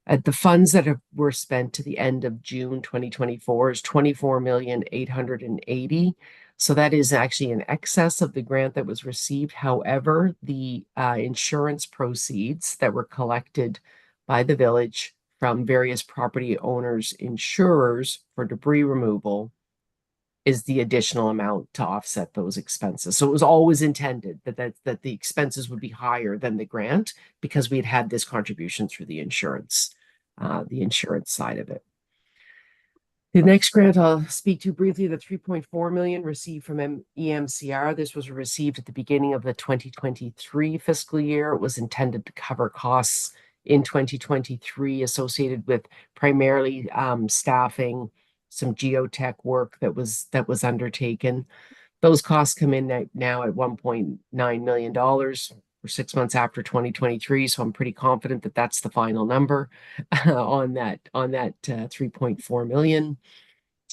The funds that were spent to the end of June 2024 is 24,880,000. So that is actually in excess of the grant that was received. However, the insurance proceeds that were collected by the village from various property owners, insurers for debris removal, is the additional amount to offset those expenses. So it was always intended that the expenses would be higher than the grant because we had this contribution through the insurance side of it. The next grant I'll speak to briefly, the 3.4 million received from EMCR. This was received at the beginning of the 2023 fiscal year. It was intended to cover costs in 2023 associated with primarily staffing, some geotech work that was undertaken. Those costs come in now at $1.9 million for 6 months after 2023. So I'm pretty confident that that's the final number on that 3.4 million.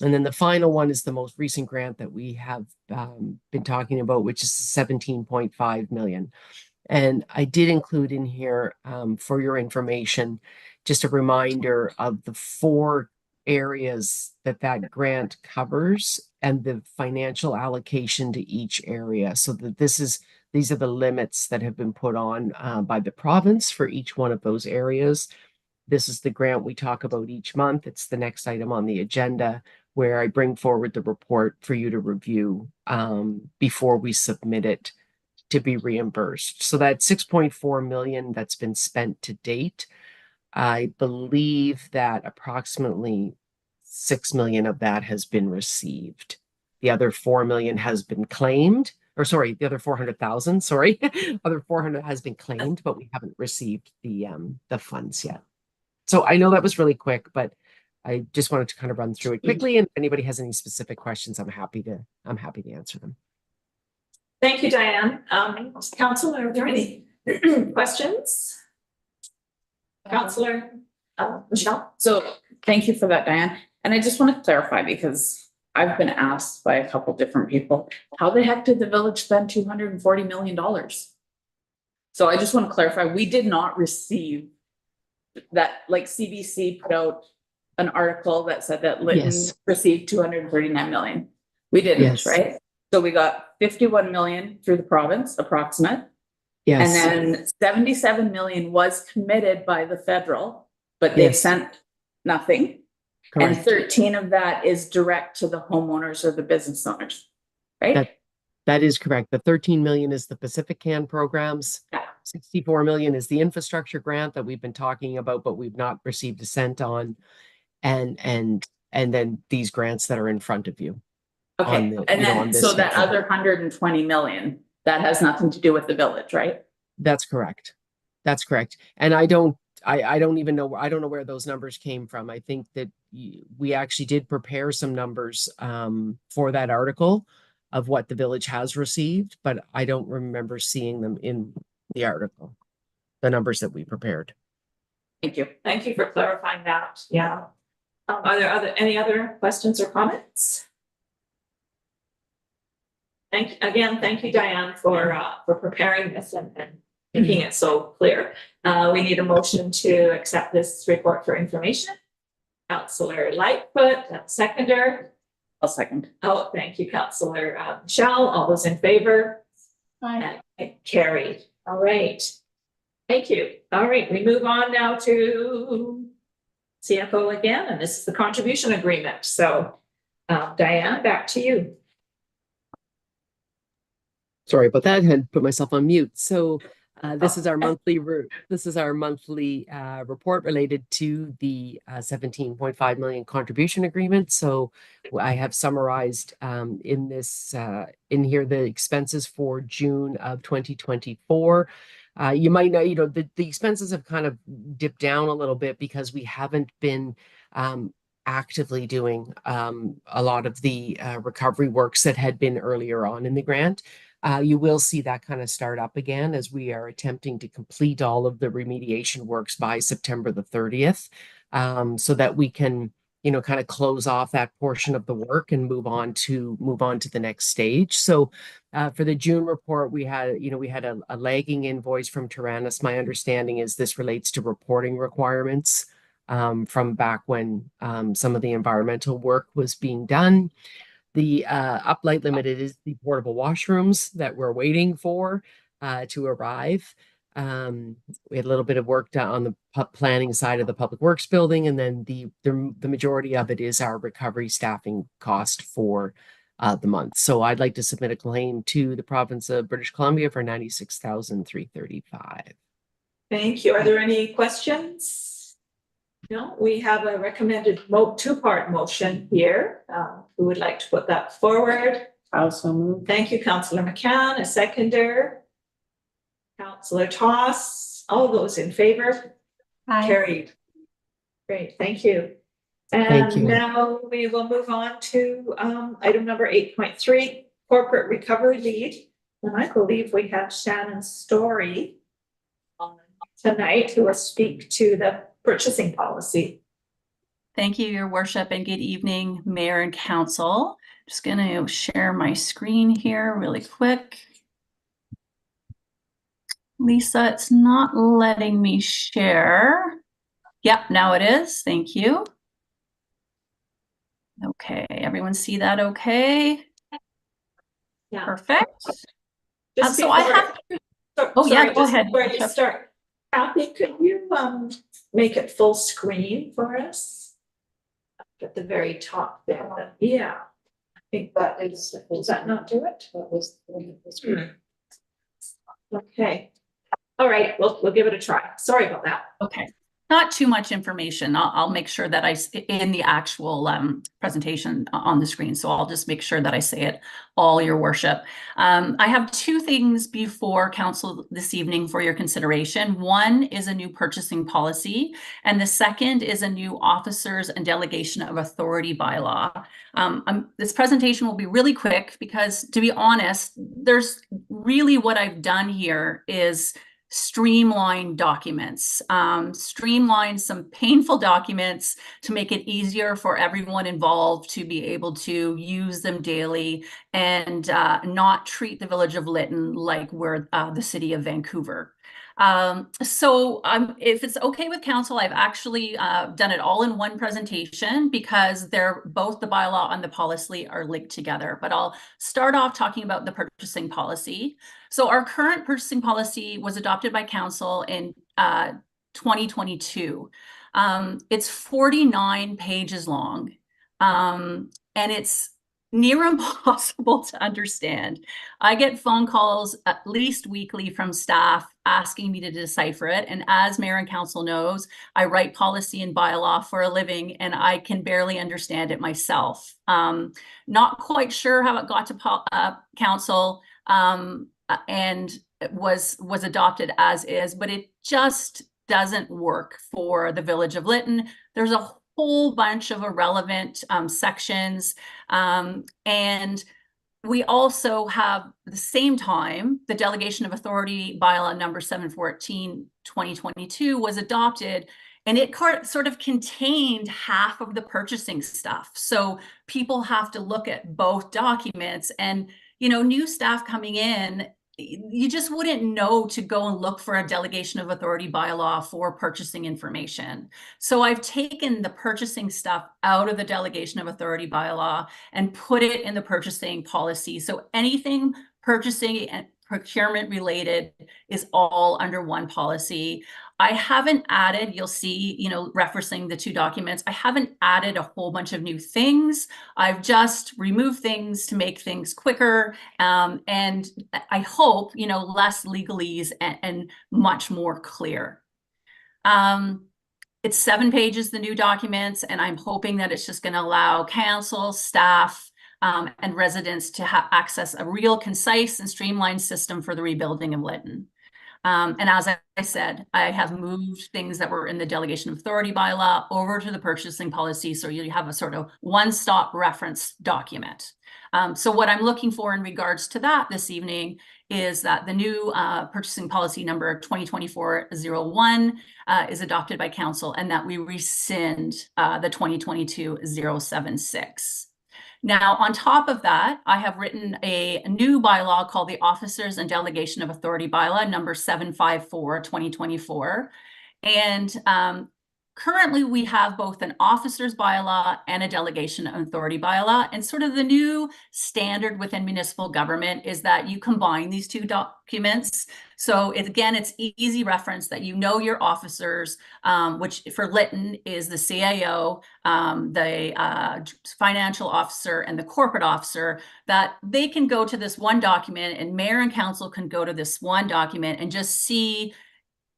And then the final one is the most recent grant that we have been talking about, which is 17.5 million. And I did include in here for your information, just a reminder of the 4 areas that grant covers and the financial allocation to each area. So that these are the limits that have been put on by the province for each one of those areas. This is the grant we talk about each month. It's the next item on the agenda where I bring forward the report for you to review before we submit it to be reimbursed. So that 6.4 million that's been spent to date, I believe that approximately 6 million of that has been received. The other 4 million has been claimed, or sorry, the other 400,000, sorry, other 400 has been claimed, but we haven't received the funds yet. So I know that was really quick, but I just wanted to kind of run through it quickly. And if anybody has any specific questions, I'm happy to answer them. Thank you, Diane. Council, are there any questions? Councillor Michelle? So thank you for that, Diane. And I just want to clarify, because I've been asked by a couple different people, how the heck did the village spend $240 million? So I just want to clarify, we did not receive that, like CBC put out an article that said that Lytton Yes. received 239 million. We didn't, Yes. right? So we got 51 million through the province, approximate. Yes. And then 77 million was committed by the federal, but they've Yes. sent nothing. Correct. And 13 of that is direct to the homeowners or the business owners, right? That is correct. The 13 million is the Pacific Can programs. Yeah. 64 million is the infrastructure grant that we've been talking about, but we've not received a cent on. And then these grants that are in front of you. Okay. And then, so that schedule. other 120 million, that has nothing to do with the village, right? That's correct. That's correct. And I don't even know, I don't know where those numbers came from. I think that we actually did prepare some numbers for that article of what the village has received, but I don't remember seeing them in the article, the numbers that we prepared. Thank you. Thank you for clarifying that. Yeah. Are there any other questions or comments? Thank you, Diane, for preparing this and making it so clear. We need a motion to accept this report for information. Councillor Lightfoot, seconder. I'll second. Oh, thank you, Councillor Michelle. All those in favor? Aye. Carried. All right. Thank you. All right, we move on now to CFO again, and this is the contribution agreement. So, Diane, back to you. Sorry about that. I had put myself on mute. So this is our monthly report related to the 17.5 million contribution agreement. So I have summarized in here the expenses for June of 2024. You might know, the expenses have kind of dipped down a little bit because we haven't been actively doing a lot of the recovery works that had been earlier on in the grant. You will see that kind of start up again as we are attempting to complete all of the remediation works by September the 30th, so that we can, kind of close off that portion of the work and move on to the next stage. So for the June report, we had a lagging invoice from Tyrannus. My understanding is this relates to reporting requirements from back when some of the environmental work was being done. The uplight limited is the portable washrooms that we're waiting for to arrive. We had a little bit of work done on the planning side of the public works building, and then the majority of it is our recovery staffing cost for the month. So I'd like to submit a claim to the province of British Columbia for $96,335. Thank you. Are there any questions? No, we have a recommended two-part motion here. Who would like to put that forward? Also moved. Thank you, Councillor McCann, a seconder. Councillor Toss, all those in favor? Aye. Carried. Great, thank you. And Thank you. now we will move on to item number 8.3, corporate recovery lead. And I believe we have Shannon Story on tonight who will speak to the purchasing policy. Thank you, Your Worship, and good evening, Mayor and Council. Just going to share my screen here really quick. Lisa, it's not letting me share. Yep, now it is. Thank you. Okay, everyone see that okay? Yeah. Perfect. Just So I have. Oh, sorry, yeah, go just ahead. before you start, Kathy, could you make it full screen for us? At the very top there. Yeah. I think that is, does that not do it? That was the screen. Okay. All right, we'll give it a try. Sorry about that. Okay. Not too much information. I'll make sure that in the actual presentation on the screen. So I'll just make sure that I say it all, Your Worship. I have two things before Council this evening for your consideration. One is a new purchasing policy, and the second is a new officers and delegation of authority bylaw. This presentation will be really quick because, to be honest, there's really what I've done here is streamline documents, streamline some painful documents to make it easier for everyone involved to be able to use them daily and not treat the Village of Lytton like we're the city of Vancouver. If it's okay with Council, I've actually done it all in one presentation because they're both the bylaw and the policy are linked together. But I'll start off talking about the purchasing policy. So our current purchasing policy was adopted by Council in 2022. It's 49 pages long, and it's near impossible to understand. I get phone calls at least weekly from staff asking me to decipher it. And as Mayor and Council knows, I write policy and bylaw for a living, and I can barely understand it myself. Not quite sure how it got to Council, and it was adopted as is, but it just doesn't work for the Village of Lytton. There's a whole bunch of irrelevant sections, and we also have at the same time the delegation of authority bylaw number 714 2022 was adopted, and it sort of contained half of the purchasing stuff. So people have to look at both documents, and new staff coming in, you just wouldn't know to go and look for a delegation of authority bylaw for purchasing information. So I've taken the purchasing stuff out of the delegation of authority bylaw and put it in the purchasing policy. So anything purchasing and procurement related is all under one policy. I haven't added, you'll see, referencing the two documents, I haven't added a whole bunch of new things. I've just removed things to make things quicker, and I hope, less legalese and much more clear. It's 7 pages, the new documents, and I'm hoping that it's just going to allow council, staff, and residents to access a real concise and streamlined system for the rebuilding of Lytton. And as I said, I have moved things that were in the delegation of authority bylaw over to the purchasing policy, so you have a sort of one-stop reference document. So what I'm looking for in regards to that this evening is that the new purchasing policy number 2024-01 is adopted by Council, and that we rescind the 2022-076. Now, on top of that, I have written a new bylaw called the Officers and Delegation of Authority Bylaw number 754-2024. And currently we have both an officers bylaw and a delegation of authority bylaw. And sort of the new standard within municipal government is that you combine these two documents. So again, it's easy reference that your officers, which for Lytton is the CAO, the financial officer, and the corporate officer, that they can go to this one document, and Mayor and Council can go to this one document and just see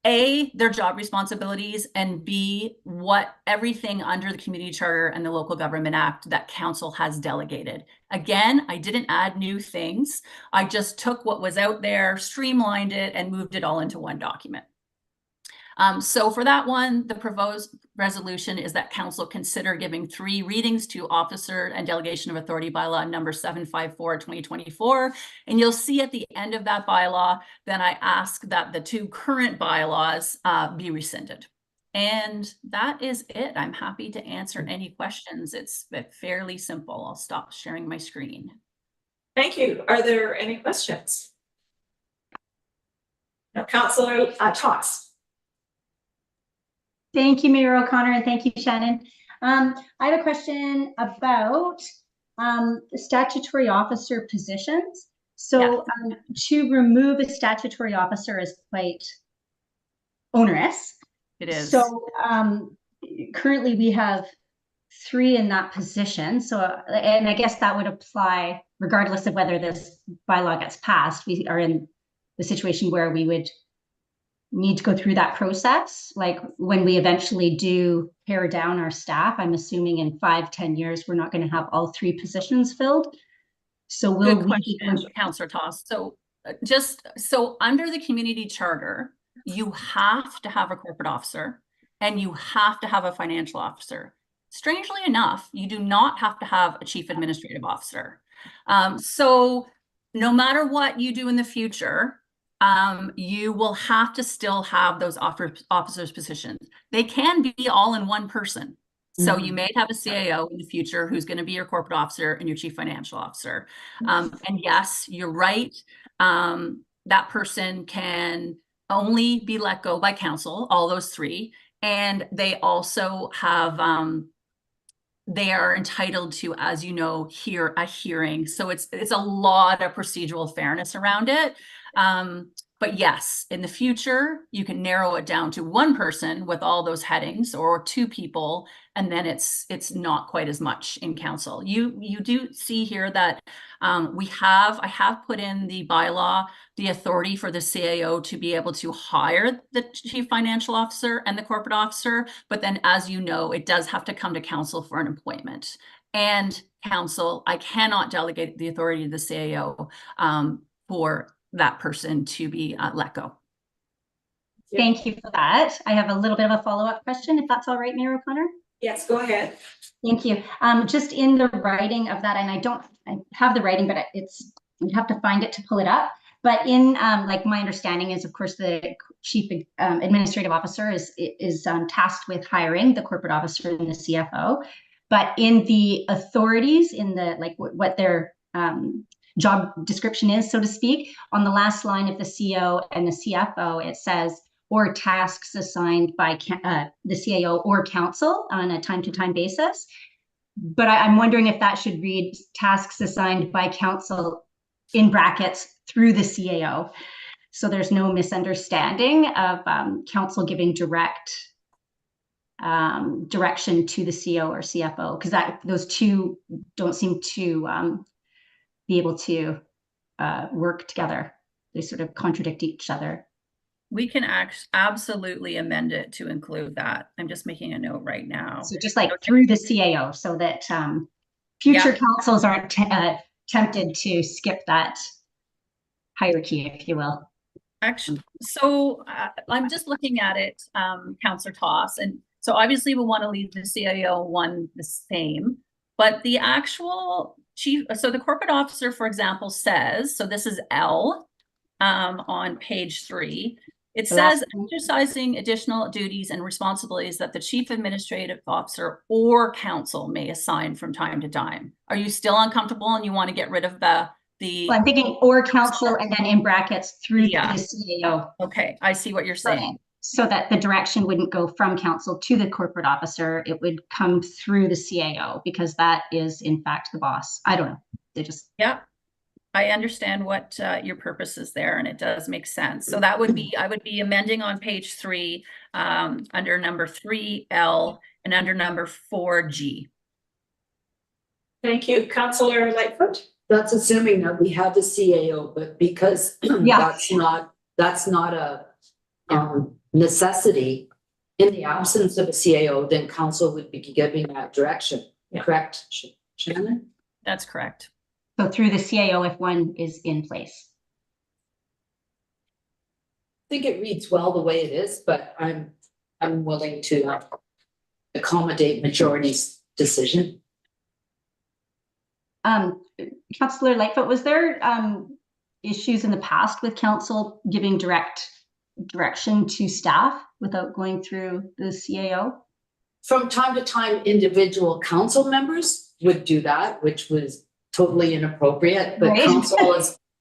A, their job responsibilities, and B, what everything under the Community Charter and the Local Government Act that Council has delegated. Again, I didn't add new things. I just took what was out there, streamlined it, and moved it all into one document. So for that one, the proposed resolution is that council consider giving 3 readings to officer and delegation of authority bylaw number 754/2024. And you'll see at the end of that bylaw, then I ask that the 2 current bylaws be rescinded. And that is it. I'm happy to answer any questions. It's fairly simple. I'll stop sharing my screen. Thank you. Are there any questions? Now, Councillor Toss. Thank you, Mayor O'Connor, and thank you, Shannon. I have a question about the statutory officer positions. So to remove a statutory officer is quite onerous. It is. So currently we have 3 in that position. So, and I guess that would apply regardless of whether this bylaw gets passed. We are in the situation where we would need to go through that process. Like when we eventually do pare down our staff, I'm assuming in 5-10 years, we're not going to have all 3 positions filled. So will Good question, Councillor Toss. So so under the community charter, you have to have a corporate officer and you have to have a financial officer. Strangely enough, you do not have to have a chief administrative officer. So no matter what you do in the future, you will have to still have those officers' positions. They can be all in one person. So you may have a CAO in the future who's going to be your corporate officer and your chief financial officer. And yes, you're right. That person can only be let go by council, all those 3. And they also have, they are entitled to, as you know, hear a hearing. So it's a lot of procedural fairness around it. But yes, in the future, you can narrow it down to 1 person with all those headings or 2 people, and then it's not quite as much in council. You do see here that I have put in the bylaw the authority for the CAO to be able to hire the chief financial officer and the corporate officer, but then as you know, it does have to come to council for an appointment. And council, I cannot delegate the authority to the CAO for that person to be let go. Thank you for that. I have a little bit of a follow-up question, if that's all right, Mayor O'Connor. Yes, go ahead. Thank you. Just in the writing of that, and I have the writing, but you'd have to find it to pull it up. But in like my understanding is, of course, the chief administrative officer is tasked with hiring the corporate officer and the CFO. But in the authorities, in the like what their job description is, so to speak, on the last line of the CO and the CFO, it says, or tasks assigned by the CAO or council on a time-to-time basis. But I'm wondering if that should read tasks assigned by council in brackets through the CAO. So there's no misunderstanding of council giving direct direction to the CO or CFO, because those 2 don't seem to be able to work together. They sort of contradict each other. We can absolutely amend it to include that. I'm just making a note right now. So just like through the CAO, so that future councils aren't tempted to skip that hierarchy, if you will. Actually, so I'm just looking at it, Councillor Toss, and so obviously we want to leave the CAO one the same, but the actual chief, so the corporate officer, for example, says, so this is L on page 3. It says exercising additional duties and responsibilities that the chief administrative officer or council may assign from time to time. Are you still uncomfortable and you want to get rid of the? Well, I'm thinking or council and then in brackets through the CAO. Okay, I see what you're saying. So that the direction wouldn't go from council to the corporate officer, it would come through the CAO because that is in fact the boss. I don't know. They just I understand what your purpose is there, and it does make sense. So that would be, I would be amending on page 3 under number 3L and under number 4G. Thank you, Councillor Lightfoot. That's assuming that we have the CAO, but because that's not a necessity. In the absence of a CAO, then council would be giving that direction. Correct, Shannon? That's correct. So through the CAO if one is in place. think it reads well the way it is, but I'm willing to accommodate majority's decision. Councillor Lightfoot, was there issues in the past with council giving direct direction to staff without going through the CAO? From time to time, individual council members would do that, which was totally inappropriate, but Right.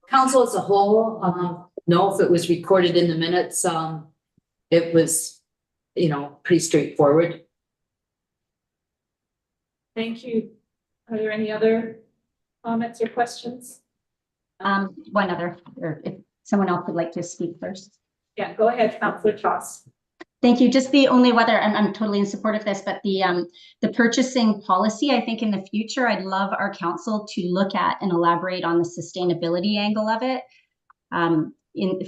council as a whole, no, if it was recorded in the minutes, it was, pretty straightforward. Thank you. Are there any other comments or questions? One other, or if someone else would like to speak first. Yeah, go ahead, Councillor Toss. Thank you. Just the only whether I'm totally in support of this, but the purchasing policy, I think in the future, I'd love our council to look at and elaborate on the sustainability angle of it.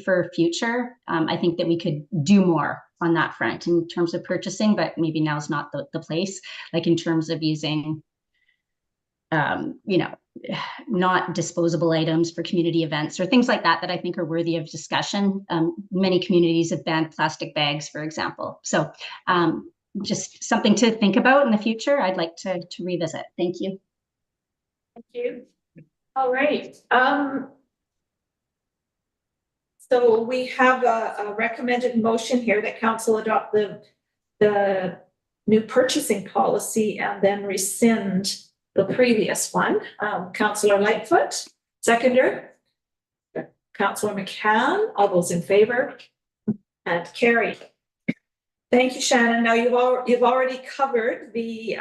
For future, I think that we could do more on that front in terms of purchasing, but maybe now's not the place, like in terms of using not disposable items for community events or things like that, that I think are worthy of discussion. Many communities have banned plastic bags, for example. So just something to think about in the future. I'd like to revisit. Thank you. Thank you. All right. So we have a recommended motion here that council adopt the new purchasing policy and then rescind the previous one. Councillor Lightfoot, seconder. Councillor McCann, all those in favor? And carried. Thank you, Shannon. Now you've already covered the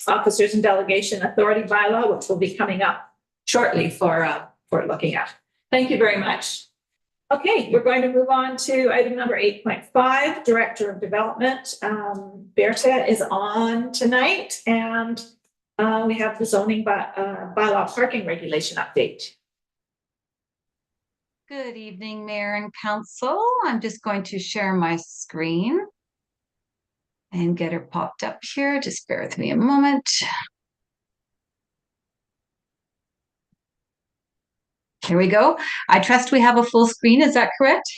officers and delegation authority bylaw, which will be coming up shortly for looking at. Thank you very much. Okay, we're going to move on to item number 8.5, Director of Development. Berta is on tonight, and we have the zoning bylaw parking regulation update. Good evening, Mayor and Council. I'm just going to share my screen and get her popped up here. Just bear with me a moment. Here we go. I trust we have a full screen. Is that correct?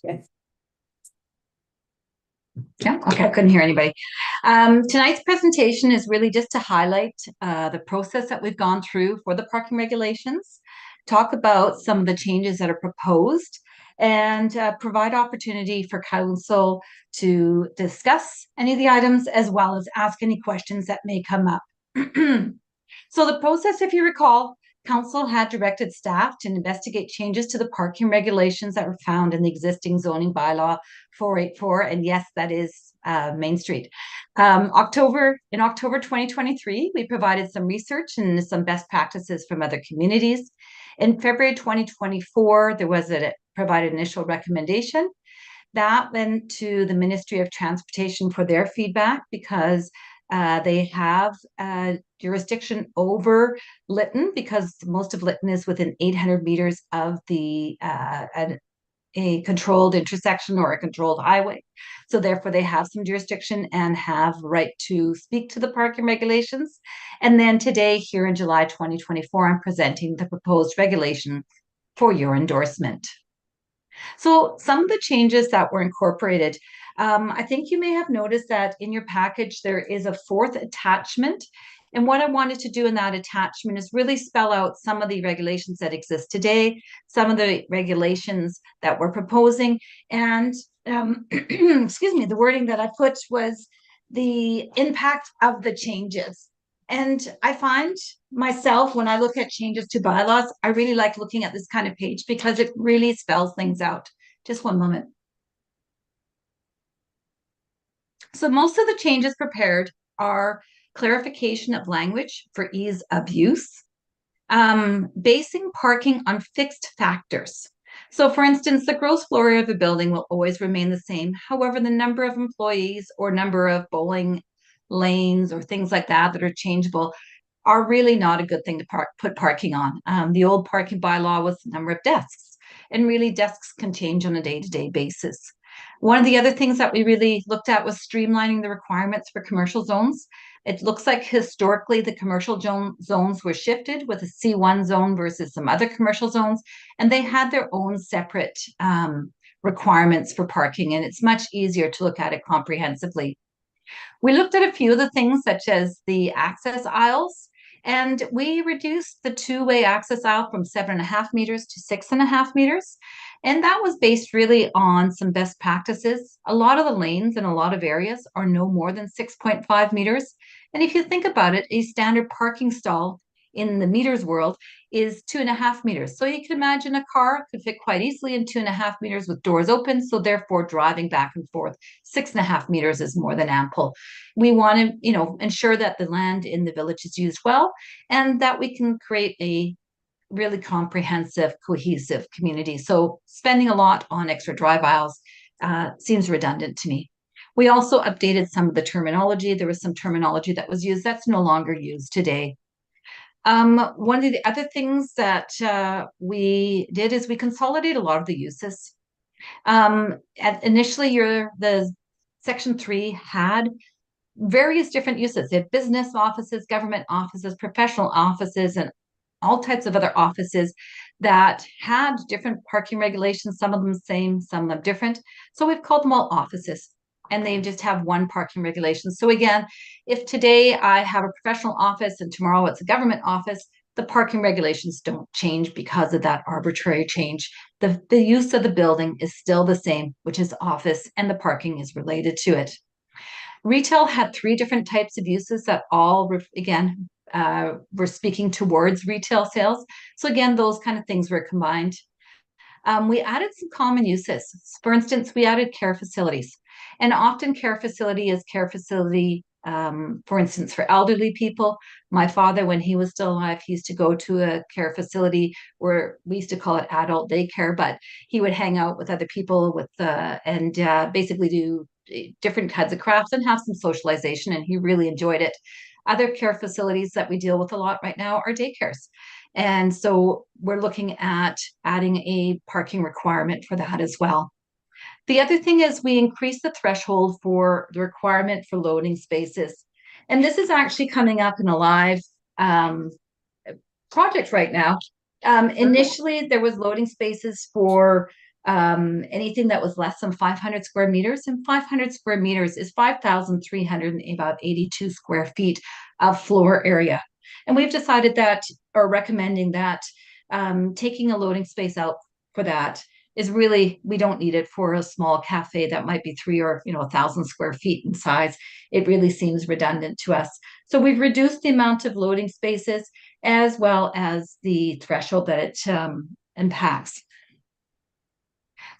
Yes. Yeah, okay, I couldn't hear anybody. Tonight's presentation is really just to highlight the process that we've gone through for the parking regulations, talk about some of the changes that are proposed, and provide opportunity for council to discuss any of the items as well as ask any questions that may come up. So the process, if you recall, council had directed staff to investigate changes to the parking regulations that were found in the existing zoning bylaw 484, and yes, that is Main Street. In October 2023, we provided some research and some best practices from other communities. In February 2024, there was a provided initial recommendation that went to the Ministry of Transportation for their feedback, because they have jurisdiction over Lytton, because most of Lytton is within 800 meters of the a controlled intersection or a controlled highway. So therefore they have some jurisdiction and have right to speak to the parking regulations. And then today, here in July 2024, I'm presenting the proposed regulation for your endorsement. So some of the changes that were incorporated, I think you may have noticed that in your package, there is a fourth attachment. And what I wanted to do in that attachment is really spell out some of the regulations that exist today, some of the regulations that we're proposing, and excuse me, the wording that I put was the impact of the changes. And I find myself, when I look at changes to bylaws, I really like looking at this kind of page because it really spells things out. Just one moment. So most of the changes prepared are clarification of language for ease of use, basing parking on fixed factors. So for instance, the gross floor area of the building will always remain the same. However, the number of employees or number of bowling lanes or things like that that are changeable are really not a good thing to put parking on. The old parking bylaw was the number of desks, and really desks can change on a day-to-day basis. One of the other things that we really looked at was streamlining the requirements for commercial zones. It looks like historically the commercial zones were shifted with a C1 zone versus some other commercial zones, and they had their own separate requirements for parking, and it's much easier to look at it comprehensively. We looked at a few of the things such as the access aisles, and we reduced the two-way access aisle from 7.5 meters to 6.5 meters. And that was based really on some best practices. A lot of the lanes in a lot of areas are no more than 6.5 meters. And if you think about it, a standard parking stall in the meters world is 2.5 meters. So you can imagine a car could fit quite easily in 2.5 meters with doors open. So therefore driving back and forth, 6.5 meters is more than ample. We want to, ensure that the land in the village is used well and that we can create a really comprehensive, cohesive community. So spending a lot on extra drive aisles seems redundant to me. We also updated some of the terminology. There was some terminology that was used that's no longer used today. One of the other things that we did is we consolidated a lot of the uses. Initially, the Section 3 had various different uses. They had business offices, government offices, professional offices, and all types of other offices that had different parking regulations, some of them the same, some of them different. So we've called them all offices, and they just have one parking regulation. So again, if today I have a professional office and tomorrow it's a government office, the parking regulations don't change because of that arbitrary change. The use of the building is still the same, which is office, and the parking is related to it. Retail had 3 different types of uses that all, again, we're speaking towards retail sales. So again, those kind of things were combined. We added some common uses. For instance, we added care facilities. And often care facility is care facility, for instance, for elderly people. My father, when he was still alive, he used to go to a care facility where we used to call it adult daycare, but he would hang out with other people and basically do different kinds of crafts and have some socialization, and he really enjoyed it. Other care facilities that we deal with a lot right now are daycares. And so we're looking at adding a parking requirement for that as well. The other thing is we increased the threshold for the requirement for loading spaces. And this is actually coming up in a live project right now. Initially, there was loading spaces for anything that was less than 500 square meters, and 500 square meters is 5,382 square feet of floor area. And we've decided that, or recommending that, taking a loading space out for that is really, we don't need it for a small cafe that might be 3 or 1,000 square feet in size. It really seems redundant to us. So we've reduced the amount of loading spaces as well as the threshold that it impacts.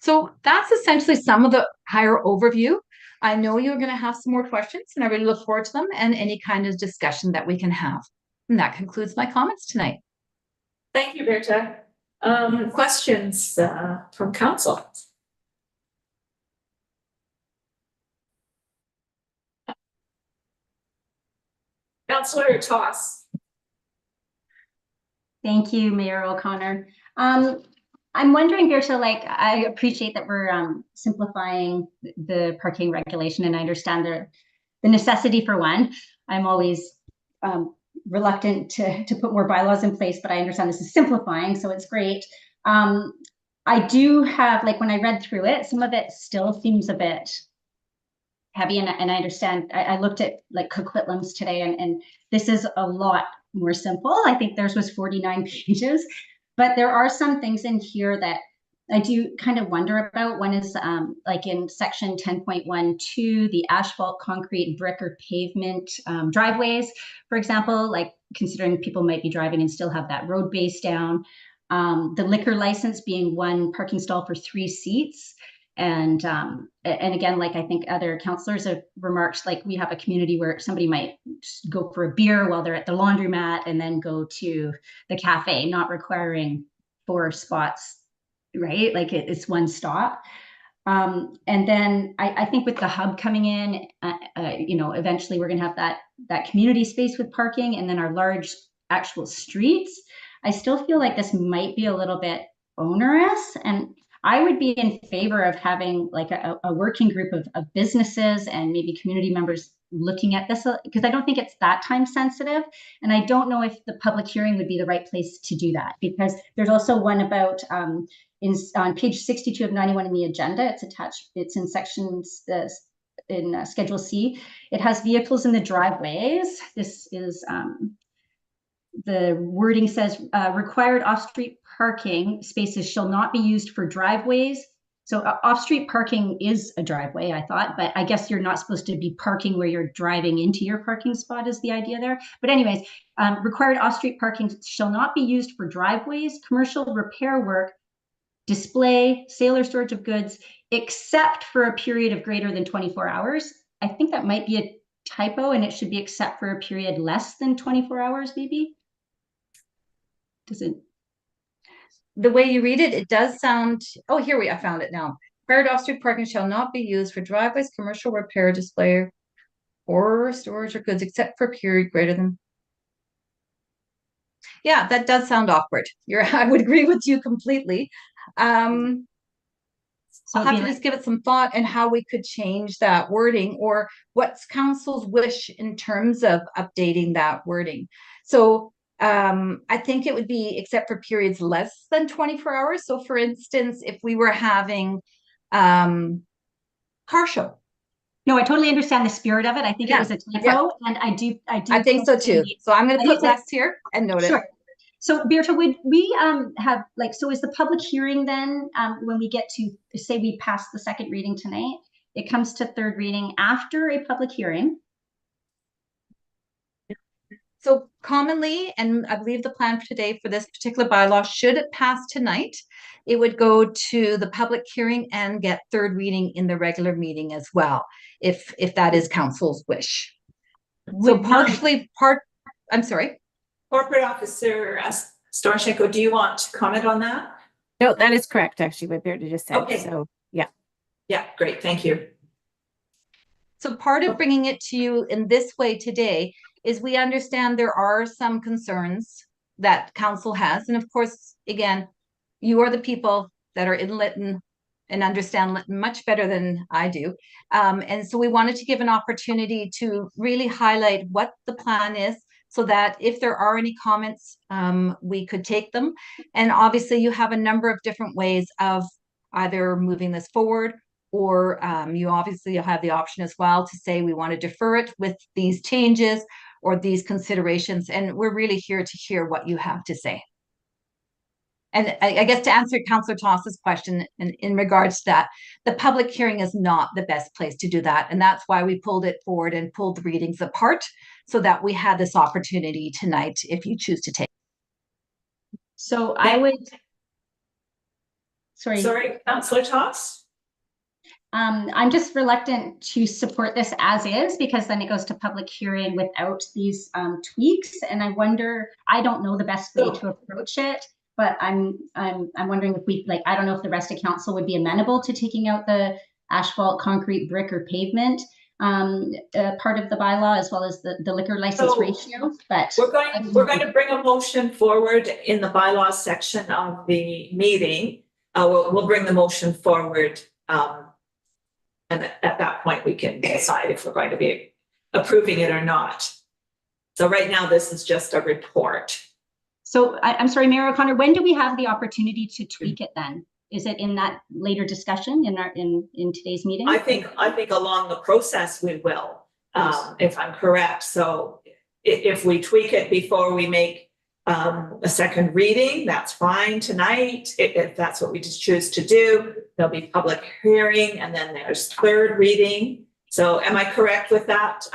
So that's essentially some of the higher overview. I know you're going to have some more questions, and I really look forward to them and any kind of discussion that we can have. And that concludes my comments tonight. Thank you, Berta. Questions from council? Councillor Toss. Thank you, Mayor O'Connor. I'm wondering, Berta, I appreciate that we're simplifying the parking regulation, and I understand the necessity for one. I'm always reluctant to put more bylaws in place, but I understand this is simplifying, so it's great. I do have, when I read through it, some of it still seems a bit heavy, and I understand. I looked at Coquitlam's today, and this is a lot more simple. I think theirs was 49 pages. But there are some things in here that I do kind of wonder about. One is in section 10.12, the asphalt, concrete, brick, or pavement driveways, for example, considering people might be driving and still have that road base down. The liquor license being 1 parking stall for 3 seats. And again, I think other councillors have remarked, we have a community where somebody might go for a beer while they're at the laundromat and then go to the cafe, not requiring 4 spots, right? It's 1 stop. And then I think with the hub coming in, eventually we're going to have that community space with parking, and then our large actual streets. I still feel like this might be a little bit onerous, and I would be in favor of having a working group of businesses and maybe community members looking at this, because I don't think it's that time sensitive. And I don't know if the public hearing would be the right place to do that, because there's also one about on page 62 of 91 in the agenda. It's attached, it's in sections in Schedule C. It has vehicles in the driveways. This is the wording says required off-street parking spaces shall not be used for driveways. So off-street parking is a driveway, I thought, but I guess you're not supposed to be parking where you're driving into your parking spot is the idea there. But anyways, required off-street parking shall not be used for driveways, commercial repair work, display, sale or storage of goods, except for a period of greater than 24 hours. I think that might be a typo, and it should be except for a period less than 24 hours, maybe. Does it? The way you read it, it does sound, oh, I found it now. Required off-street parking shall not be used for driveways, commercial repair, display, or storage of goods, except for a period greater than. Yeah, that does sound awkward. I would agree with you completely. So I'll have to just give it some thought and how we could change that wording, or what's council's wish in terms of updating that wording. So I think it would be except for periods less than 24 hours. So for instance, if we were having car show. No, I totally understand the spirit of it. I think it was a typo, and I do. I think so too. So I'm going to put less here and note it. So Beerta, would we have so is the public hearing then when we get to say we pass the second reading tonight, it comes to third reading after a public hearing? So commonly, and I believe the plan for today for this particular bylaw, should it pass tonight, it would go to the public hearing and get third reading in the regular meeting as well, if that is council's wish. So I'm sorry. Corporate Officer Storchenko, do you want to comment on that? No, that is correct, actually, what Beerta just said. Okay. So, yeah. Yeah, great. Thank you. So part of bringing it to you in this way today is we understand there are some concerns that council has. And of course, again, you are the people that are in Lytton and understand Lytton much better than I do. And so we wanted to give an opportunity to really highlight what the plan is, so that if there are any comments, we could take them. And obviously you have a number of different ways of either moving this forward, or you'll have the option as well to say we want to defer it with these changes or these considerations. And we're really here to hear what you have to say. And I guess to answer Councillor Toss's question in regards to that, the public hearing is not the best place to do that. And that's why we pulled it forward and pulled the readings apart, so that we had this opportunity tonight if you choose to take. So I would, sorry, Councillor Toss? I'm just reluctant to support this as is, because then it goes to public hearing without these tweaks. And I wonder, I don't know the best way to approach it, but I'm wondering if we, I don't know if the rest of council would be amenable to taking out the asphalt, concrete, brick, or pavement part of the bylaw, as well as the liquor license ratio. But we're going to bring a motion forward in the bylaws section of the meeting. We'll bring the motion forward, and at that point we can decide if we're going to be approving it or not. So right now this is just a report. So I'm sorry, Mayor O'Connor, when do we have the opportunity to tweak it then? Is it in that later discussion in today's meeting? I think along the process we will, if I'm correct. So if we tweak it before we make a second reading, that's fine tonight. If that's what we just choose to do, there'll be public hearing and then there's third reading. So am I correct with that,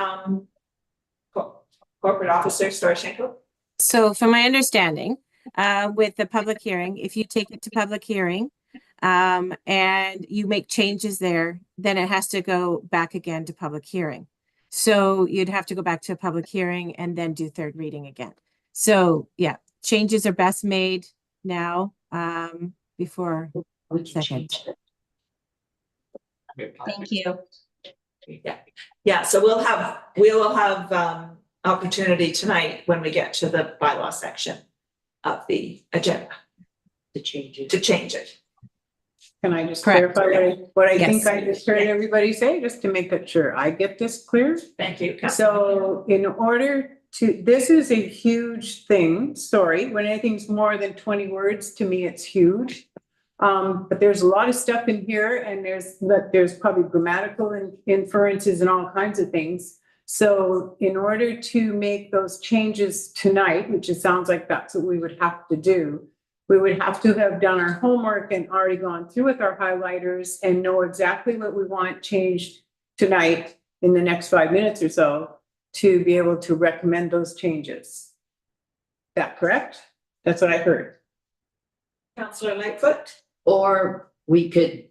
Corporate Officer Storchenko? So from my understanding, with the public hearing, if you take it to public hearing, and you make changes there, then it has to go back again to public hearing. So you'd have to go back to a public hearing and then do third reading again. So yeah, changes are best made now, before second. Thank you. Yeah. So we will have opportunity tonight when we get to the bylaw section of the agenda to change it. Can I just Correct. clarify what I think Yes. I just heard everybody say, just to make it sure I get this clear? Thank you. So in order to, this is a huge thing, sorry, when anything's more than 20 words, to me, it's huge. But there's a lot of stuff in here and there's probably grammatical inferences and all kinds of things. So in order to make those changes tonight, which it sounds like that's what we would have to do, we would have to have done our homework and already gone through with our highlighters and know exactly what we want changed tonight in the next 5 minutes or so to be able to recommend those changes. Is that correct? That's what I heard. Councillor Lightfoot? Or we could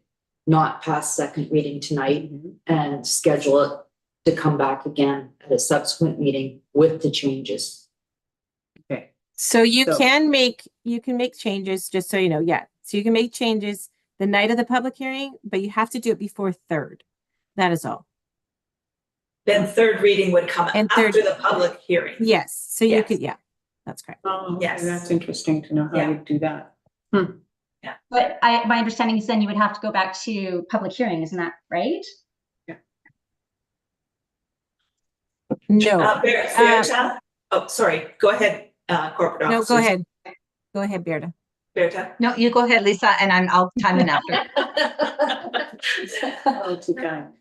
not pass second reading tonight and schedule it to come back again at a subsequent meeting with the changes. Okay. So you So- can make changes, just so you know, yeah. So you can make changes the night of the public hearing, but you have to do it before third. That is all. Then third reading would come And after third- the public hearing. Yes, so you Yes. could, yeah, that's correct. Oh, okay, Yes. that's interesting to know how Yeah. you do that. But my understanding is then you would have to go back to public hearing, isn't that right? No, Berta? Oh, sorry, go ahead, corporate no, officers. go ahead. Go ahead, Berta. Berta? No, you go ahead, Lisa, and I'll chime in after. Oh, too kind.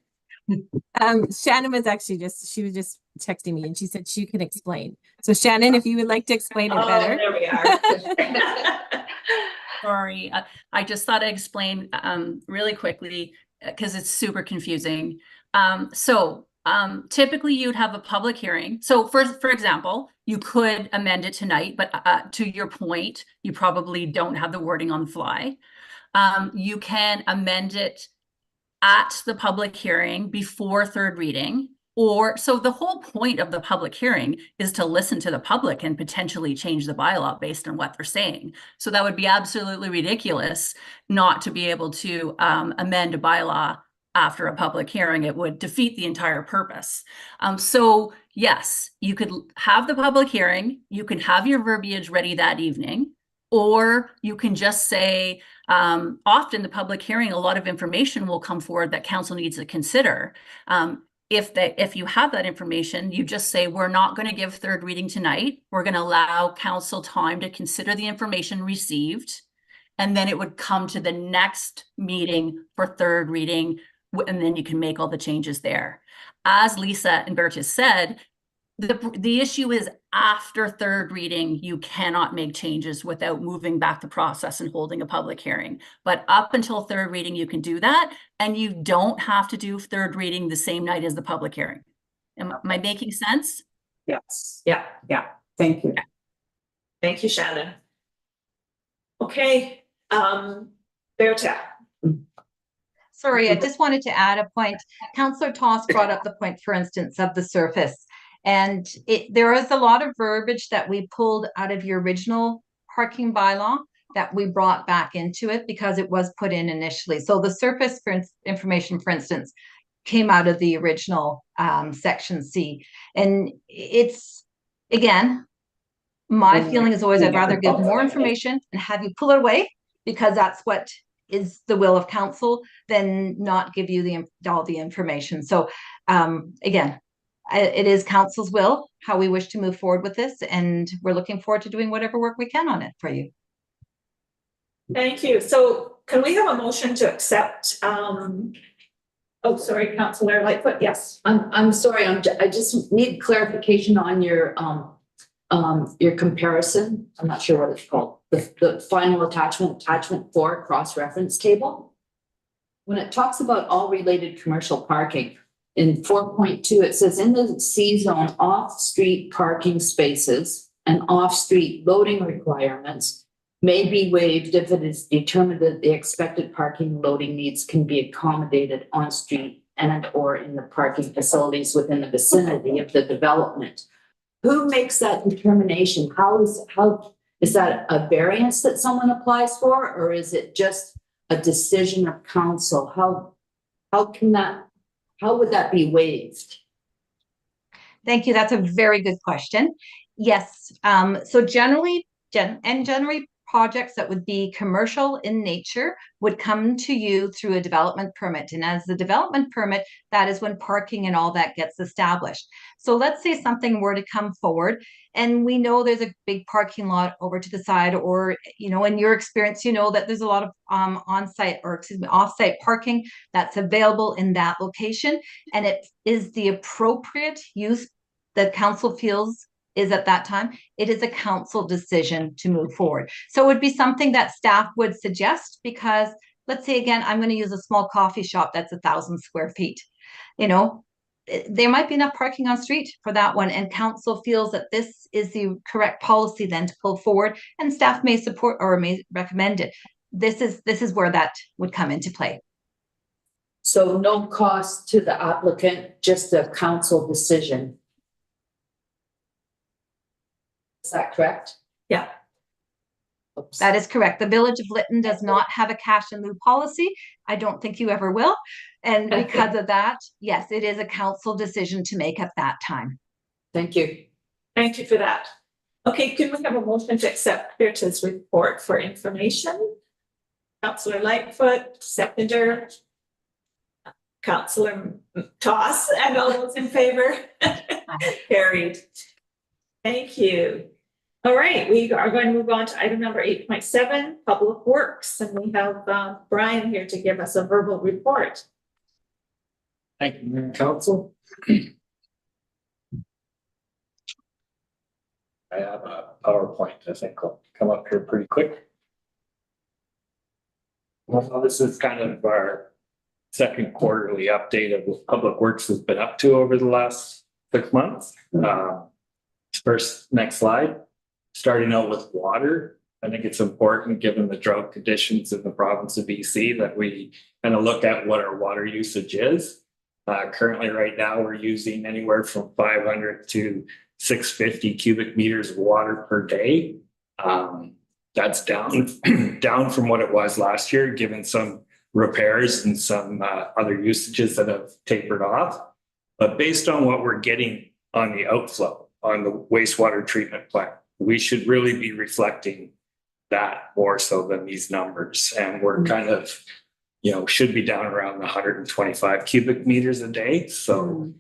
Shannon was actually she was just texting me and she said she can explain. So Shannon, if you would like to explain it Oh, better. there we are. Sorry, I just thought I'd explain really quickly because it's super confusing. Typically you'd have a public hearing. So for example, you could amend it tonight, but to your point, you probably don't have the wording on the fly. You can amend it at the public hearing before third reading. So the whole point of the public hearing is to listen to the public and potentially change the bylaw based on what they're saying. So that would be absolutely ridiculous not to be able to amend a bylaw after a public hearing. It would defeat the entire purpose. So yes, you could have the public hearing, you can have your verbiage ready that evening, or you can just say, often the public hearing, a lot of information will come forward that council needs to consider. If you have that information, you just say, we're not going to give third reading tonight. We're going to allow council time to consider the information received. And then it would come to the next meeting for third reading. And then you can make all the changes there. As Lisa and Bertus said, the issue is after third reading, you cannot make changes without moving back the process and holding a public hearing. But up until third reading, you can do that. And you don't have to do third reading the same night as the public hearing. Am I making sense? Yes. Yeah. Thank you. Thank you, Shannon. Okay, Berta. Sorry, I just wanted to add a point. Councillor Toss brought up the point, for instance, of the surface. And there is a lot of verbiage that we pulled out of your original parking bylaw that we brought back into it because it was put in initially. So the surface information, for instance, came out of the original section C. And it's, again, my feeling is always I'd rather give more information and have you pull it away because that's what is the will of council than not give you all the information. So again, it is council's will, how we wish to move forward with this, and we're looking forward to doing whatever work we can on it for you. Thank you. So can we have a motion to accept, oh, sorry, Councillor Lightfoot, yes. I'm sorry, I just need clarification on your comparison. I'm not sure what it's called. The final attachment 4 cross-reference table. When it talks about all related commercial parking, in 4.2, it says in the C zone, off-street parking spaces and off-street loading requirements may be waived if it is determined that the expected parking loading needs can be accommodated on street and or in the parking facilities within the vicinity of the development. Who makes that determination? How is that a variance that someone applies for, or is it just a decision of council? How would that be waived? Thank you. That's a very good question. Yes. So generally projects that would be commercial in nature would come to you through a development permit. And as the development permit, that is when parking and all that gets established. So let's say something were to come forward and we know there's a big parking lot over to the side, or, you know, in your experience, you know that there's a lot of on-site, or excuse me, off-site parking that's available in that location. And it is the appropriate use that council feels is at that time, it is a council decision to move forward. So it would be something that staff would suggest, because let's say, again, I'm going to use a small coffee shop that's 1,000 square feet. You know, there might be enough parking on street for that one, and council feels that this is the correct policy then to pull forward, and staff may support or may recommend it. This is where that would come into play. So no cost to the applicant, just a council decision. Is that correct? Yeah. Oops. That is correct. The Village of Lytton does not have a cash in lieu policy. I don't think you ever will. And because of that, yes, it is a council decision to make at that time. Thank you. Thank you for that. Okay, can we have a motion to accept Berta's report for information? Councillor Lightfoot, seconder. Councillor Toss, and all those in favor? Carried. Thank you. All right, we are going to move on to item number 8.7, Public Works, and we have Brian here to give us a verbal report. Thank you, Mayor and Council. I have a PowerPoint, I think will come up here pretty quick. Well, this is kind of our second quarterly update of what Public Works has been up to over the last 6 months. First, next slide. Starting out with water. I think it's important, given the drought conditions in the province of BC, that we kind of look at what our water usage is. Currently, right now, we're using anywhere from 500 to 650 cubic meters of water per day. That's down from what it was last year, given some repairs and some other usages that have tapered off. But based on what we're getting on the outflow on the wastewater treatment plant, we should really be reflecting that more so than these numbers. And we're kind of, you know, should be down around 125 cubic meters a day. So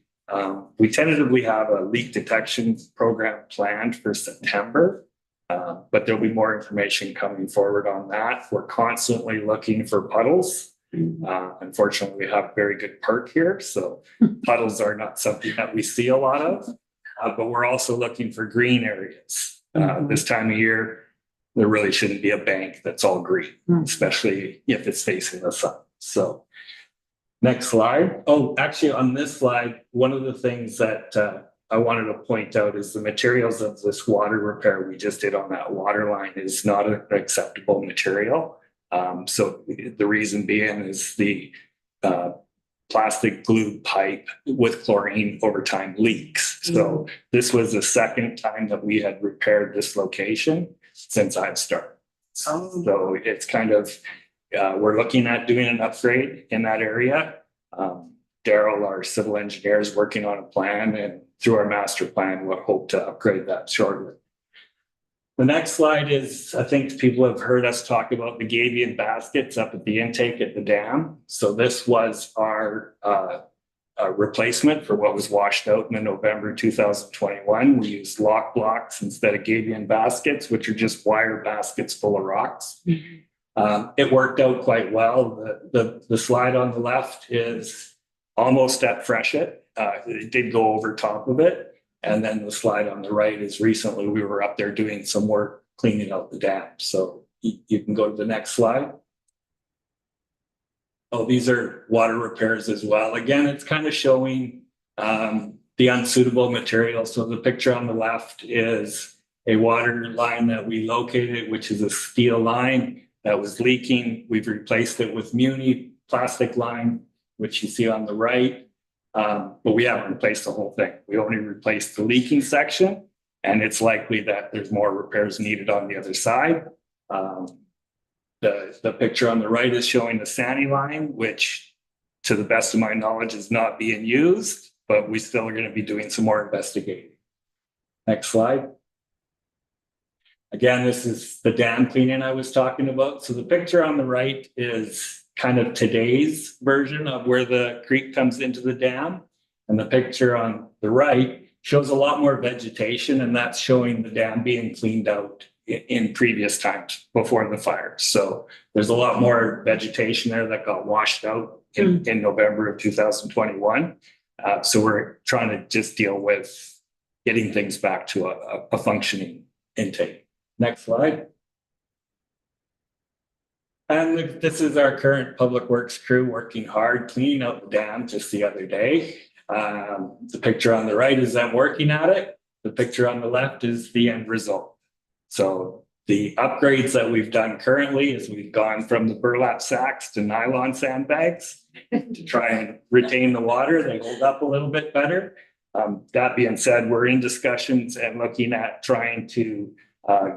we tentatively have a leak detection program planned for September, but there'll be more information coming forward on that. We're constantly looking for puddles. Unfortunately, we have very good perk here, so puddles are not something that we see a lot of, but we're also looking for green areas. This time of year, there really shouldn't be a bank that's all green, especially if it's facing the sun. So next slide. Oh, actually on this slide, one of the things that I wanted to point out is the materials of this water repair we just did on that water line is not an acceptable material. So the reason being is the plastic glue pipe with chlorine over time leaks. So this was the second time that we had repaired this location since I've started. So it's kind of, we're looking at doing an upgrade in that area. Daryl, our civil engineer, is working on a plan, and through our master plan, we'll hope to upgrade that shortly. The next slide is, I think people have heard us talk about the Gabion baskets up at the intake at the dam. So this was our replacement for what was washed out in the November 2021. We used lock blocks instead of Gabion baskets, which are just wire baskets full of rocks. It worked out quite well. The slide on the left is almost at freshet. It did go over top of it. And then the slide on the right is recently we were up there doing some work cleaning out the dam. So you can go to the next slide. Oh, these are water repairs as well. Again, it's kind of showing the unsuitable material. So the picture on the left is a water line that we located, which is a steel line that was leaking. We've replaced it with Muni plastic line, which you see on the right. But we haven't replaced the whole thing. We only replaced the leaking section, and it's likely that there's more repairs needed on the other side. The picture on the right is showing the Sani line, which to the best of my knowledge is not being used, but we still are going to be doing some more investigating. Next slide. Again, this is the dam cleaning I was talking about. So the picture on the right is kind of today's version of where the creek comes into the dam. And the picture on the right shows a lot more vegetation, and that's showing the dam being cleaned out in previous times before the fire. So there's a lot more vegetation there that got washed out in November of 2021. So we're trying to just deal with getting things back to a functioning intake. Next slide. And this is our current public works crew working hard, cleaning out the dam just the other day. The picture on the right is them working at it. The picture on the left is the end result. So the upgrades that we've done currently is we've gone from the burlap sacks to nylon sandbags to try and retain the water. They hold up a little bit better. That being said, we're in discussions and looking at trying to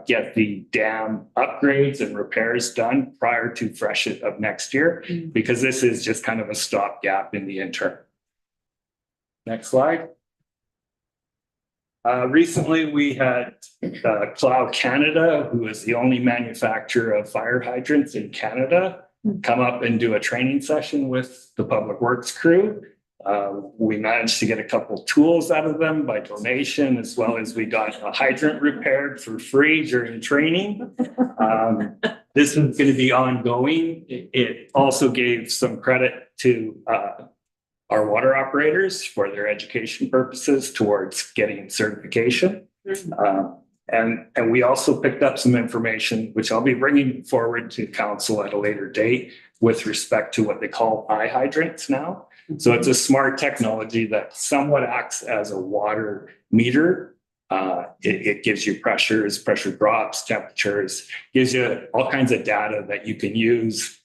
get the dam upgrades and repairs done prior to freshet of next year, because this is just kind of a stopgap in the interim. Next slide. Recently, we had Cloud Canada, who is the only manufacturer of fire hydrants in Canada, come up and do a training session with the Public Works crew. We managed to get a couple tools out of them by donation, as well as we got a hydrant repaired for free during training. This is going to be ongoing. It also gave some credit to our water operators for their education purposes towards getting certification. And we also picked up some information, which I'll be bringing forward to council at a later date with respect to what they call eye hydrants now. So it's a smart technology that somewhat acts as a water meter. It gives you pressures, pressure drops, temperatures, gives you all kinds of data that you can use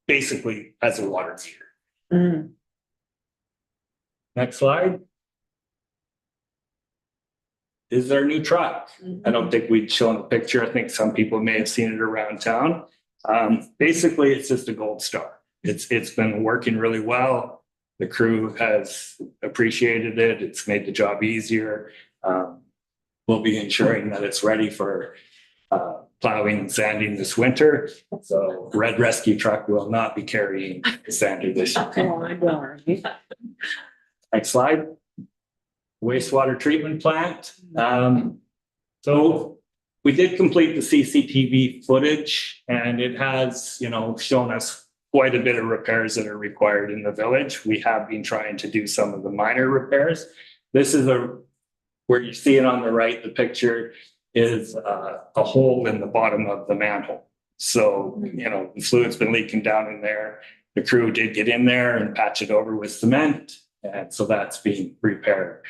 basically as a water meter. Next slide. Is there a new truck? I don't think we'd shown the picture. I think some people may have seen it around town. Basically, it's just a gold star. It's been working really well. The crew has appreciated it. It's made the job easier. We'll be ensuring that it's ready for plowing and sanding this winter. So Red Rescue Truck will not be carrying the sander this year. Next slide. Wastewater treatment plant. So we did complete the CCTV footage, and it has, shown us quite a bit of repairs that are required in the village. We have been trying to do some of the minor repairs. This is where you see it on the right, the picture is a hole in the bottom of the manhole. So, the fluid's been leaking down in there. The crew did get in there and patch it over with cement. And so that's being repaired.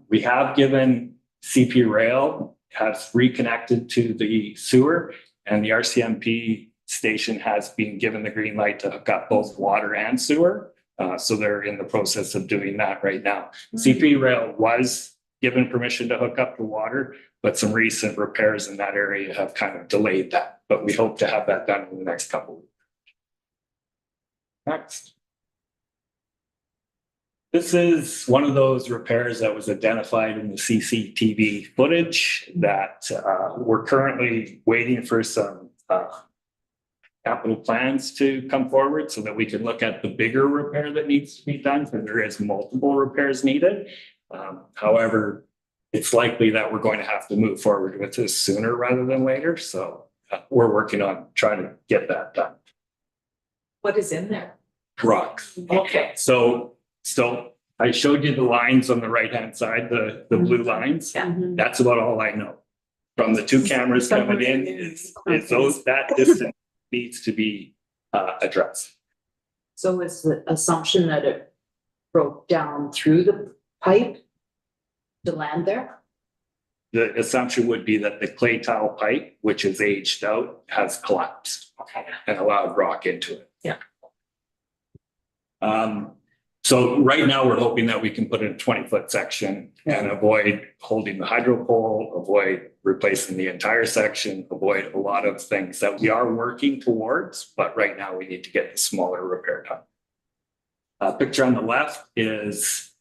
We have given CP Rail, has reconnected to the sewer, and the RCMP station has been given the green light to hook up both water and sewer. So they're in the process of doing that right now. CP Rail was given permission to hook up to water, but some recent repairs in that area have kind of delayed that. But we hope to have that done in the next couple of weeks. Next. This is one of those repairs that was identified in the CCTV footage that we're currently waiting for some capital plans to come forward so that we can look at the bigger repair that needs to be done, because there is multiple repairs needed. However, it's likely that we're going to have to move forward with this sooner rather than later. So we're working on trying to get that done. What is in there? Rocks. Okay. So I showed you the lines on the right-hand side, the blue lines. Yeah. That's about all I know. From the two cameras coming in, is that distance needs to be addressed. So is the assumption that it broke down through the pipe to land there? The assumption would be that the clay tile pipe, which is aged out, has collapsed and allowed rock into it. Yeah. So right now we're hoping that we can put in a 20-foot section and avoid holding the hydro pole, avoid replacing the entire section, avoid a lot of things that we are working towards, but right now we need to get the smaller repair done. Picture on the left is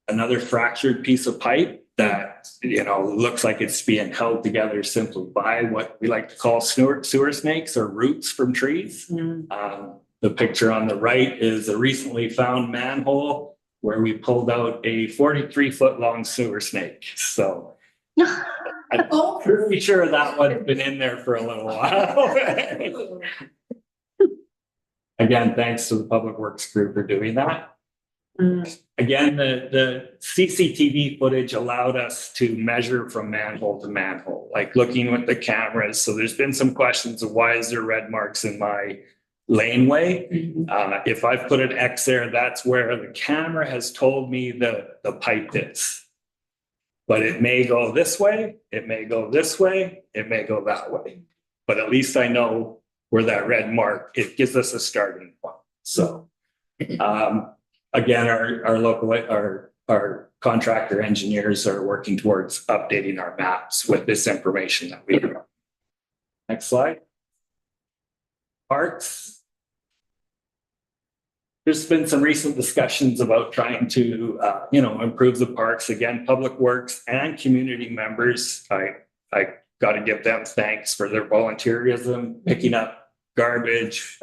another fractured piece of pipe that that, looks like it's being held together simply by what we like to call sewer snakes or roots from trees. The picture on the right is a recently found manhole where we pulled out a 43-foot long sewer snake. So I'm pretty sure that one's been in there for a little while. Again, thanks to the Public Works crew for doing that. Again, the CCTV footage allowed us to measure from manhole to manhole, like looking with the cameras. So there's been some questions of why is there red marks in my laneway? If I've put an X there, that's where the camera has told me the pipe is. But it may go this way, it may go this way, it may go that way. But at least I know where that red mark, it gives us a starting point. So again, our contractor engineers are working towards updating our maps with this information that we have. Next slide. Parks. There's been some recent discussions about trying to, improve the parks. Again, Public Works and community members. I got to give them thanks for their volunteerism, picking up garbage,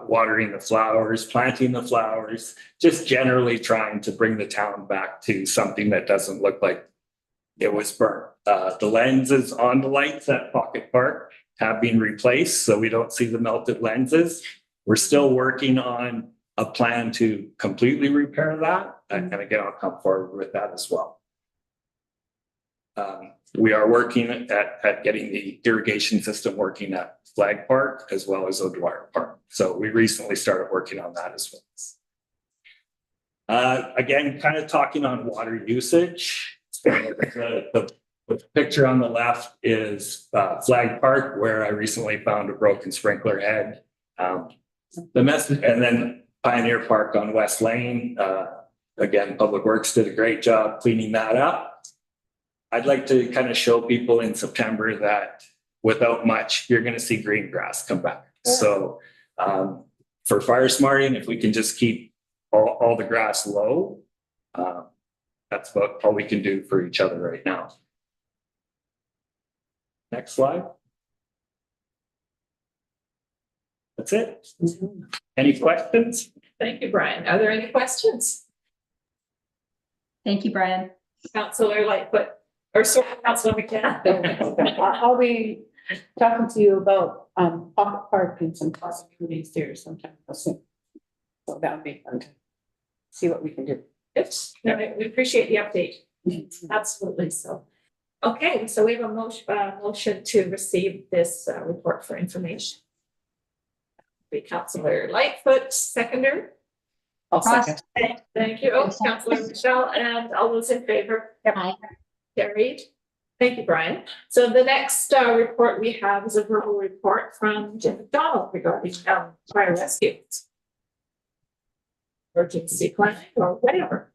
watering the flowers, planting the flowers, just generally trying to bring the town back to something that doesn't look like it was burnt. The lenses on the lights at Pocket Park have been replaced, so we don't see the melted lenses. We're still working on a plan to completely repair that. And again, I'll come forward with that as well. We are working at getting the irrigation system working at Flag Park as well as O'Dwyer Park. So we recently started working on that as well. Again, kind of talking on water usage. The picture on the left is Flag Park, where I recently found a broken sprinkler head. The message, and then Pioneer Park on West Lane. Again, Public Works did a great job cleaning that up. I'd like to kind of show people in September that without much, you're going to see green grass come back. So for fire smarting, if we can just keep all the grass low, that's about all we can do for each other right now. Next slide. That's it. Any questions? Thank you, Brian. Are there any questions? Thank you, Brian. Councillor Lightfoot, or sorry, Councillor McKenna. I'll be talking to you about Pocket Park and some possibilities there sometime soon. So that would be fun to see what we can do. Yes, no, we appreciate the update. Absolutely. So, okay, so we have a motion to receive this report for information. Be Councillor Lightfoot, seconder. I'll second. Thank you. Oh, Councillor Michelle, and all those in favor? Aye. Carried. Thank you, Brian. So the next report we have is a verbal report from Jim McDonald regarding fire rescue. Emergency planning or whatever.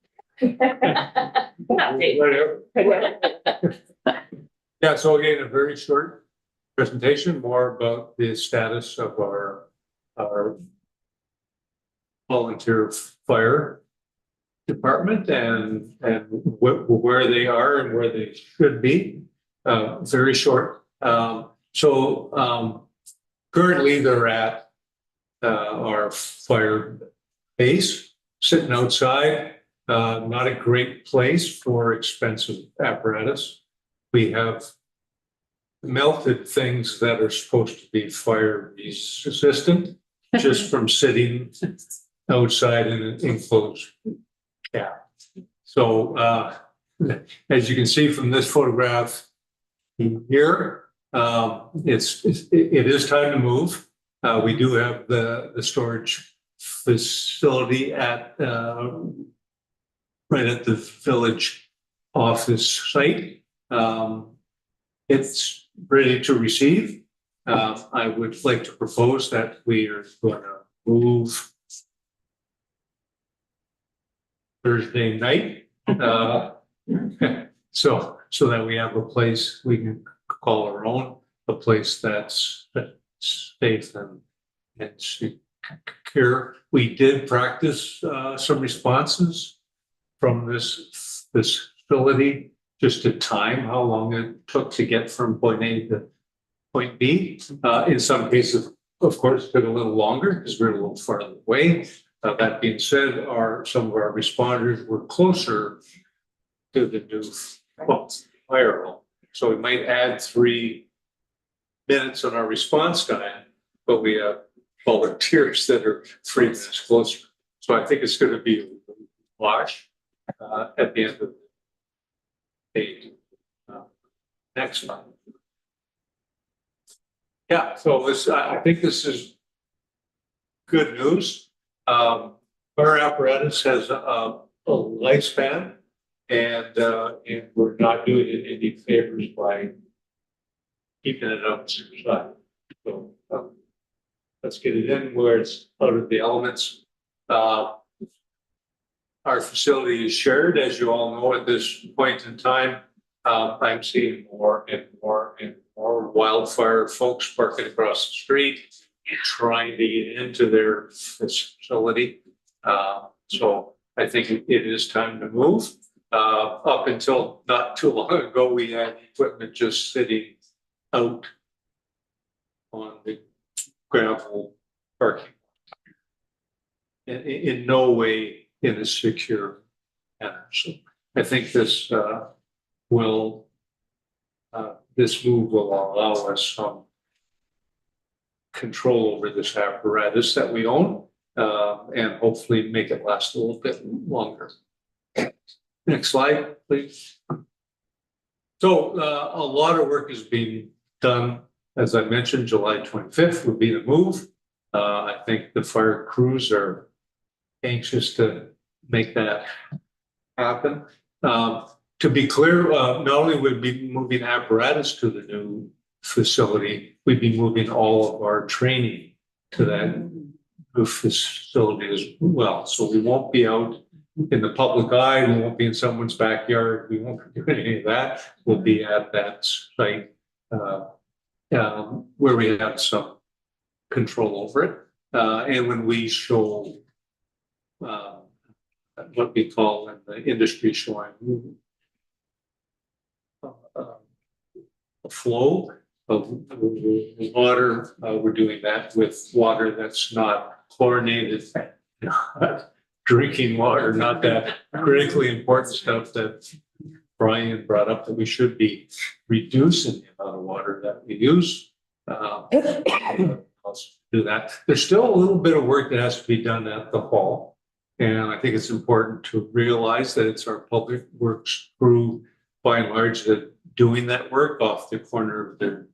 Yeah, so again, a very short presentation, more about the status of our volunteer fire department and where they are and where they should be. Very short. Currently they're at our fire base, sitting outside. Not a great place for expensive apparatus. We have melted things that are supposed to be fire resistant just from sitting outside in an enclosed cab. So as you can see from this photograph here, it is time to move. We do have the storage facility at right at the village office site. It's ready to receive. I would like to propose that we are going to move Thursday night. So that we have a place we can call our own, a place that's safe and secure. We did practice some responses from this facility just to time how long it took to get from point A to point B. In some cases, of course, it took a little longer because we're a little farther away. That being said, some of our responders were closer to the new firewall. So we might add 3 minutes on our response time, but we have volunteers that are 3 minutes closer. So I think it's going to be a wash at the end of the day. Next one. Yeah, so I think this is good news. Our apparatus has a lifespan, and we're not doing it any favors by keeping it outside. So let's get it in where it's out of the elements. Our facility is shared, as you all know, at this point in time. I'm seeing more and more and more wildfire folks parking across the street, trying to get into their facility. So I think it is time to move. Up until not too long ago, we had equipment just sitting out on the gravel parking. In no way in a secure manner. So I think this this move will allow us some control over this apparatus that we own, and hopefully make it last a little bit longer. Next slide, please. So a lot of work is being done. As I mentioned, July 25th would be the move. I think the fire crews are anxious to make that happen. To be clear, not only would we be moving apparatus to the new facility, we'd be moving all of our training to that new facility as well. So we won't be out in the public eye, we won't be in someone's backyard, we won't be doing any of that. We'll be at that site where we have some control over it. And when we show what we call in the industry showing a flow of water, we're doing that with water that's not chlorinated, not drinking water, not that critically important stuff that Brian brought up, that we should be reducing the amount of water that we use. Let's do that. There's still a little bit of work that has to be done at the hall. And I think it's important to realize that it's our public works crew, by and large, that doing that work off the corner of their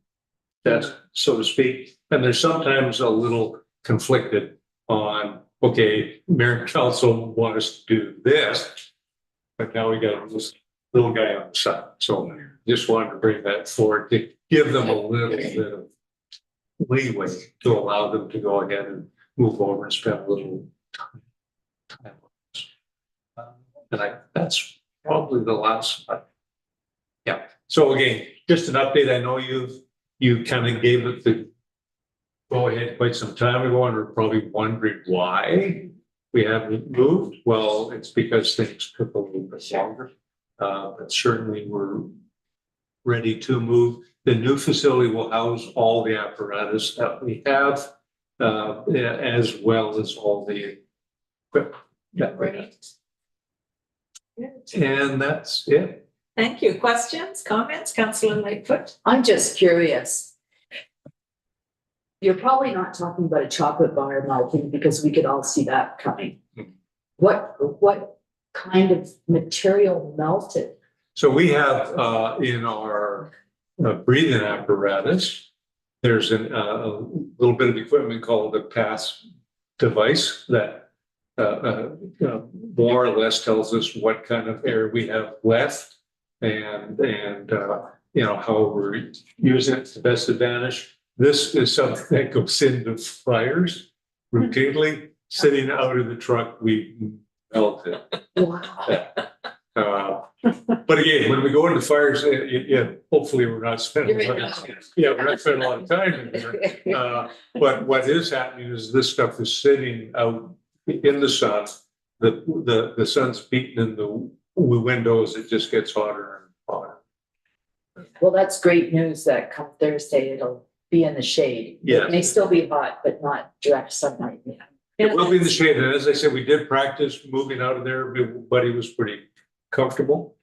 desk, so to speak. And they're sometimes a little conflicted on, okay, mayor and council want us to do this, but now we got this little guy on the side. So just wanted to bring that forward to give them a little bit of leeway to allow them to go ahead and move over and spend a little time. And that's probably the last slide. Yeah. So again, just an update. I know you kind of gave it the go ahead quite some time ago, and we're probably wondering why we haven't moved. Well, it's because things took a little bit longer. But certainly we're ready to move. The new facility will house all the apparatus that we have, as well as all the equipment that we have. And that's it. Thank you. Questions, comments, Councillor Lightfoot? I'm just curious. You're probably not talking about a chocolate bar melting, because we could all see that coming. What kind of material melted? So we have in our breathing apparatus, there's a little bit of equipment called a pass device that more or less tells us what kind of air we have left, and how we're using it to the best advantage. This is something that goes into fires routinely. Sitting out of the truck, we melt it. Wow. But again, when we go into fires, hopefully we're not spending we're not spending a lot of time in there. But what is happening is this stuff is sitting out in the sun. The sun's beating in the windows. It just gets hotter and Well, that's great news that come Thursday, it'll be in the shade. Yes. It may still be hot, but not direct sunlight. It will be in the shade, and as I said, we did practice moving out of there, everybody was pretty comfortable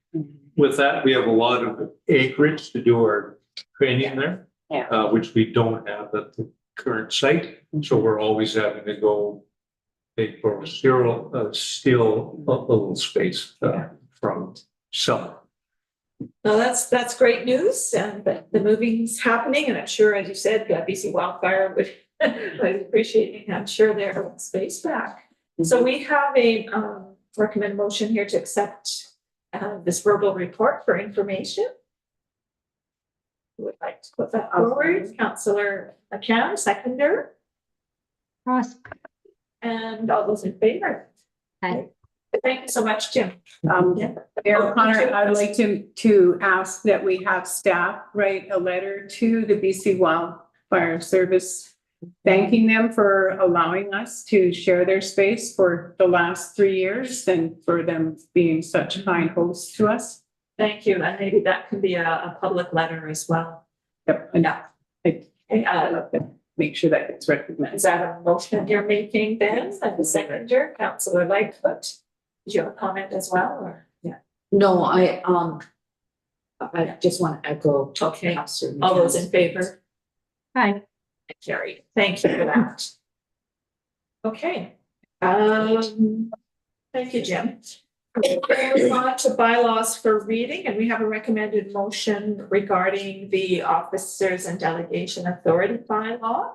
with that. We have a lot of acreage to do our training there. Yeah. Which we don't have at the current site, so we're always having to go take for steal a little space from some. No, that's great news, and the moving's happening, and I'm sure, as you said, BC Wildfire would appreciate it. I'm sure they're space back. So we have a recommend motion here to accept this verbal report for information. Who would like to put that forward? Councillor McCann, seconder. Ross. And all those in favor? Aye. Thank you so much, Jim. Mayor O'Connor, I'd like to ask that we have staff write a letter to the BC Wildfire Service, thanking them for allowing us to share their space for the last 3 years and for them being such kind hosts to us. Thank you, and maybe that can be a public letter as well. Yep. And I'd love to make sure that gets recognized. Is that a motion you're making, Ben, and the seconder, Councillor Lightfoot? Did you have a comment as well, or? Yeah. No, I just want to echo. Okay, Councillor all those McCann's. in favor? Aye. Carried. Thank you for that. Okay. Thank you, Jim. Move on to bylaws for reading, and we have a recommended motion regarding the officers and delegation authority bylaw.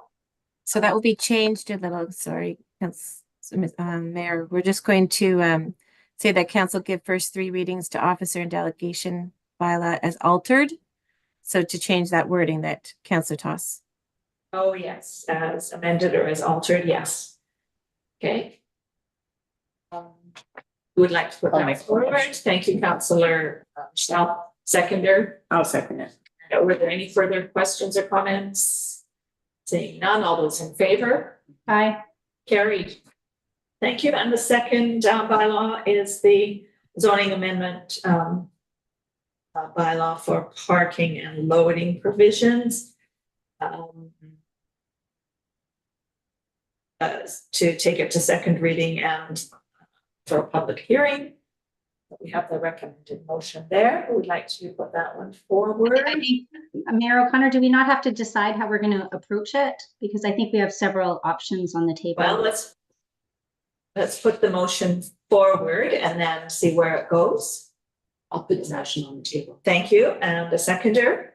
So that will be changed a little, sorry, Mayor. We're just going to say that council give first 3 readings to officer and delegation bylaw as altered. So to change that wording that Councillor Toss. Oh, yes, as amended or as altered, yes. Okay. Who would like to put that forward? Thank you, Councillor Michelle. Seconder. I'll second it. Were there any further questions or comments? Seeing none, all those in favor? Aye. Carried. Thank you. And the second bylaw is the zoning amendment bylaw for parking and loading provisions. To take it to second reading and for a public hearing. We have the recommended motion there. We'd like to put that one forward. I think, Mayor O'Connor, do we not have to decide how we're going to approach it? Because I think we have several options on the table. Well, let's put the motion forward and then see where it goes. I'll put the motion on the table. Thank you. And the seconder?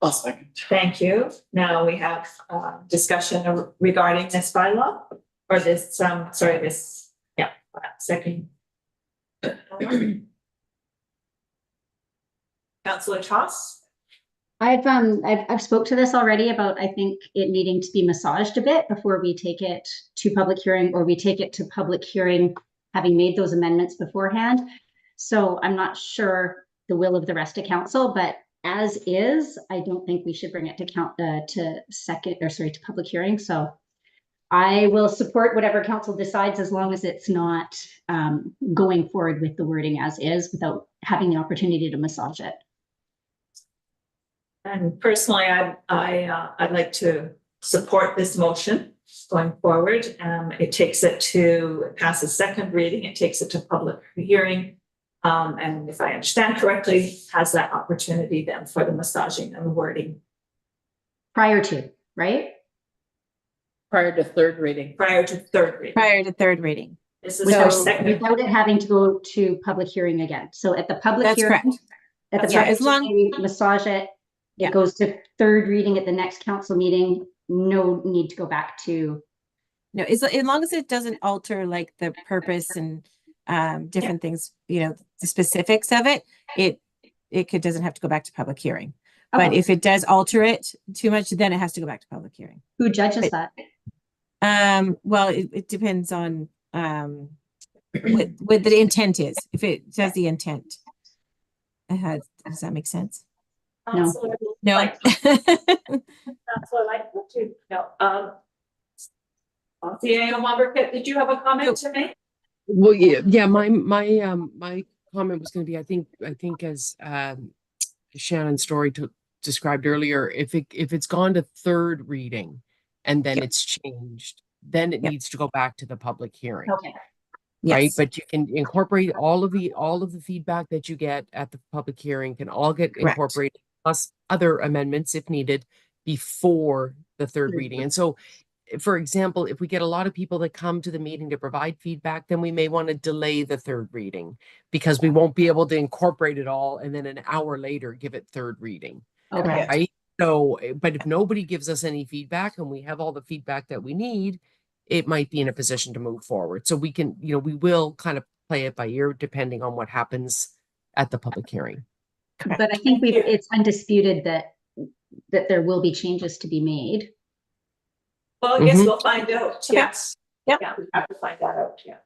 I'll second. Thank you. now we have discussion regarding this bylaw or this, second. Councillor Toss? I've spoke to this already about, I think it needing to be massaged a bit before we take it to public hearing, or we take it to public hearing having made those amendments beforehand. So I'm not sure the will of the rest of council, but as is, I don't think we should bring it to to public hearing. So I will support whatever council decides, as long as it's not going forward with the wording as is without having the opportunity to massage it. And personally, I'd like to support this motion going forward. It passes second reading, it takes it to public hearing. And if I understand correctly, has that opportunity then for the massaging and the wording. Prior to, right? Prior to third reading. Prior to third reading. This is our second. Without it having to go to public hearing again. So at the public That's hearing, correct. at the That's right. public As long- hearing, we massage it. Yeah. It goes to third reading at the next council meeting. No need to go back to. No, as long as it doesn't alter like the purpose and different things, the specifics of it, it doesn't have to go back to public hearing. But if it does alter it too much, then it has to go back to public hearing. Who judges that? Well, it depends on what the intent is. If it says the intent. Does that make sense? No. No. CAO Lumberpit, did you have a comment to make? Well, yeah, my comment was going to be, I think as Shannon's story described earlier, if it's gone to third reading and then it's changed, then it needs to go back to the public hearing. Okay. Right, Yes. but you can incorporate all of the feedback that you get at the public hearing can all get Correct. incorporated, plus other amendments if needed before the third reading. And so, for example, if we get a lot of people that come to the meeting to provide feedback, then we may want to delay the third reading because we won't be able to incorporate it all and then an hour later give it third reading. Okay. Right. So, but if nobody gives us any feedback and we have all the feedback that we need, it might be in a position to move forward. So we can, we will kind of play it by ear depending on what happens at the public hearing. But I think it's undisputed that there will be changes to be made. Well, I guess we'll find out. Yes. Yep. Yeah, we have to find that out. Yeah.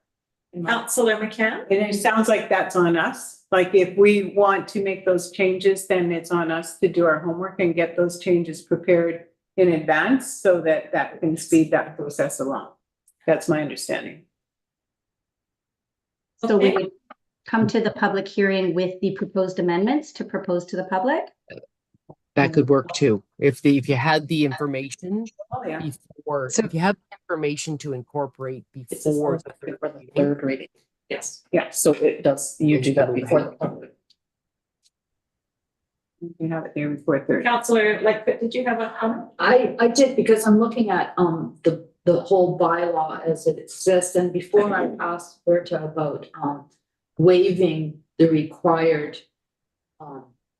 Councillor McCann? And it sounds like that's on us. Like if we want to make those changes, then it's on us to do our homework and get those changes prepared in advance so that that can speed that process along. That's my understanding. So we would come to the public hearing with the proposed amendments to propose to the public. That could work too. If you had the information before, So- if you have information to incorporate before the Third reading. Yes. Yeah, so it does, you do that before the public. We have it there before third. Councillor Lightfoot, did you have a comment? I did, because I'm looking at the whole bylaw as it exists, and before I asked Berta about waiving the required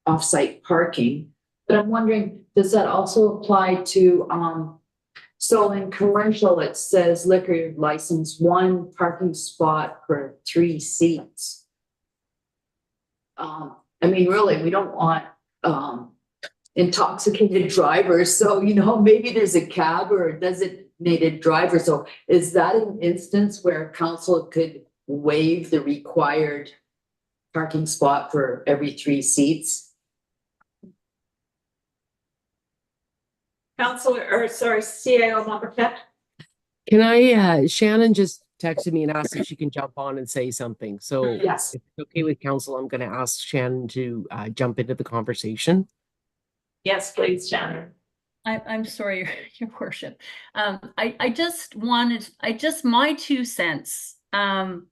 off-site parking, but I'm wondering, does that also apply to so in commercial, it says liquor license, 1 parking spot per 3 seats. I mean, really, we don't want intoxicated drivers, so maybe there's a cab or a designated driver. So is that an instance where council could waive the required parking spot for every 3 seats? CAO Lumbercat? Can I, Shannon just texted me and asked if she can jump on and say something. So Yes. if it's okay with council, I'm going to ask Shannon to jump into the conversation. Yes, please, Shannon. I'm sorry, your worship. I just my 2 cents. I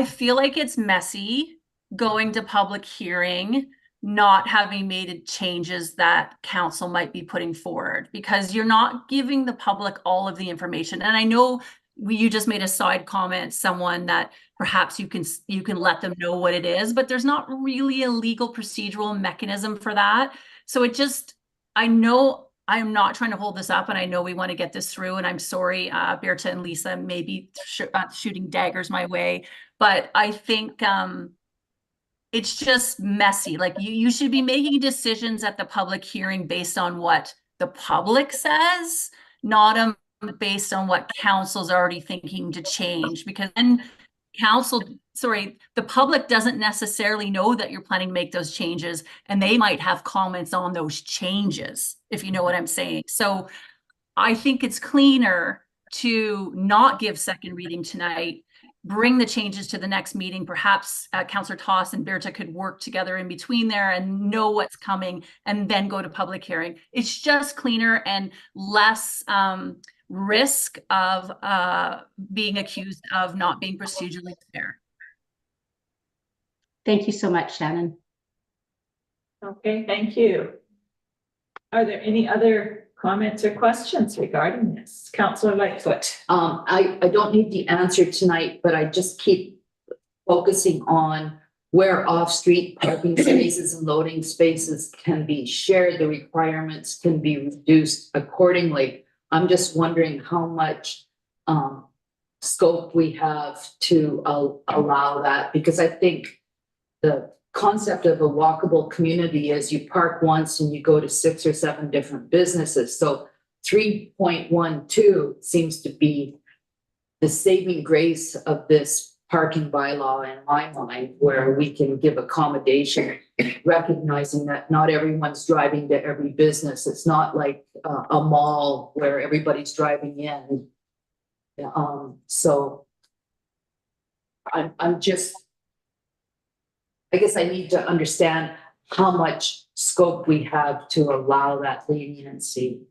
feel like it's messy going to public hearing, not having made changes that council might be putting forward, because you're not giving the public all of the information. And I know you just made a side comment, someone that perhaps you can let them know what it is, but there's not really a legal procedural mechanism for that. So I know I'm not trying to hold this up, and I know we want to get this through, and I'm sorry, Berta and Lisa may be shooting daggers my way, but I think it's just messy. Like you should be making decisions at the public hearing based on what the public says, not based on what council's already thinking to change, because then the public doesn't necessarily know that you're planning to make those changes, and they might have comments on those changes, if you know what I'm saying. So I think it's cleaner to not give second reading tonight, bring the changes to the next meeting. Perhaps Councillor Toss and Berta could work together in between there and know what's coming, and then go to public hearing. It's just cleaner and less risk of being accused of not being procedurally fair. Thank you so much, Shannon. Okay, thank you. Are there any other comments or questions regarding this? Councillor Lightfoot. I don't need the answer tonight, but I just keep focusing on where off-street parking spaces and loading spaces can be shared, the requirements can be reduced accordingly. I'm just wondering how much scope we have to allow that, because I think the concept of a walkable community is you park once and you go to 6 or 7 different businesses. So 3.12 seems to be the saving grace of this parking bylaw in my mind, where we can give accommodation, recognizing that not everyone's driving to every business. It's not like a mall where everybody's driving in. So I'm just I guess I need to understand how much scope we have to allow that leniency.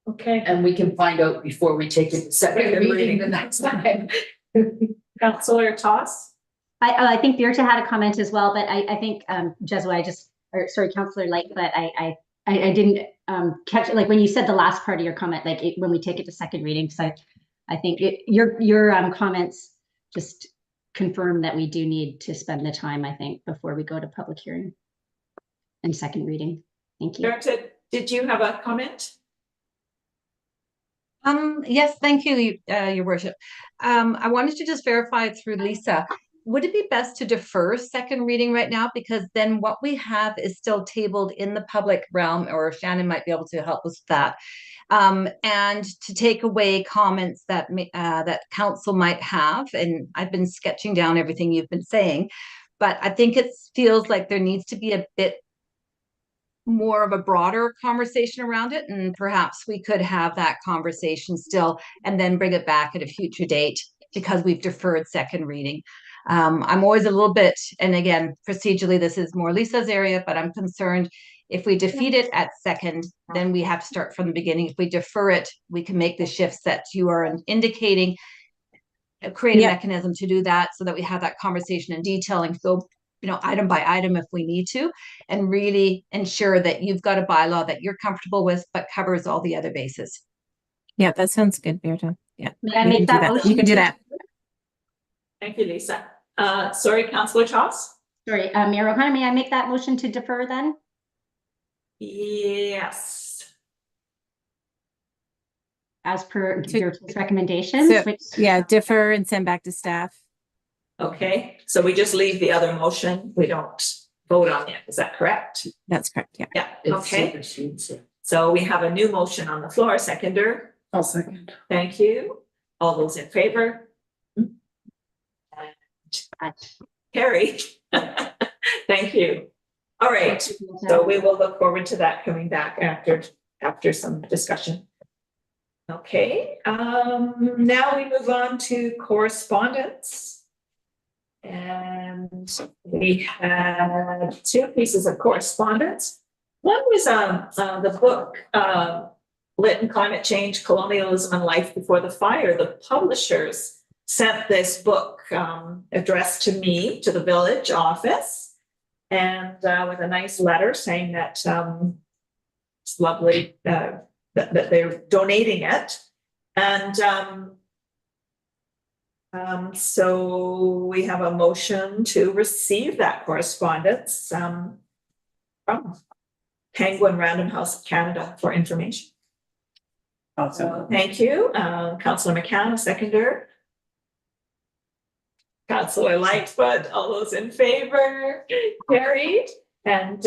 Okay. And we can find out before we take it to second Reading. reading the next time. Councillor Toss? I think Birta had a comment as well, but I think, Jesua, Councillor Lightfoot, I didn't catch it, like when you said the last part of your comment, like when we take it to second reading, because I think your comments just confirm that we do need to spend the time, I think, before we go to public hearing and second reading. Thank you. Birta, did you have a comment? Yes, thank you, Your Worship. I wanted to just verify through Lisa, would it be best to defer second reading right now? Because then what we have is still tabled in the public realm, or Shannon might be able to help us with that. And to take away comments that that council might have, and I've been sketching down everything you've been saying, but I think it feels like there needs to be a bit more of a broader conversation around it, and perhaps we could have that conversation still and then bring it back at a future date because we've deferred second reading. I'm always a little bit, and again, procedurally, this is more Lisa's area, but I'm concerned if we defeat it at second, then we have to start from the beginning. If we defer it, we can make the shifts that you are indicating, create a mechanism to do that so that we have that conversation in detail and go, item by item if we need to, and really ensure that you've got a bylaw that you're comfortable with, but covers all the other bases. Yeah, that sounds good, Birta. Yeah. May I make that motion? You can do that. Thank you, Lisa. Sorry, Councillor Toss? Sorry, Mayor O'Connor, may I make that motion to defer then? Yes. As per Birta's recommendations? So, yeah, defer and send back to staff. Okay, so we just leave the other motion. We don't vote on it. Is that correct? That's correct, yeah. Yeah, okay. So we have a new motion on the floor. Seconder? I'll second. Thank you. All those in favor? Carrie. Thank you. All right, so we will look forward to that coming back after some discussion. Okay, now we move on to correspondence. And we had two pieces of correspondence. One was the book, Lytton, Climate Change, Colonialism and Life Before the Fire. The publishers sent this book addressed to me, to the village office, and with a nice letter saying that it's lovely that they're donating it. And so we have a motion to receive that correspondence from Penguin Random House of Canada for information. Awesome. Thank you. Councillor McCann, a seconder. Councillor Lightfoot, all those in favor? Carried. And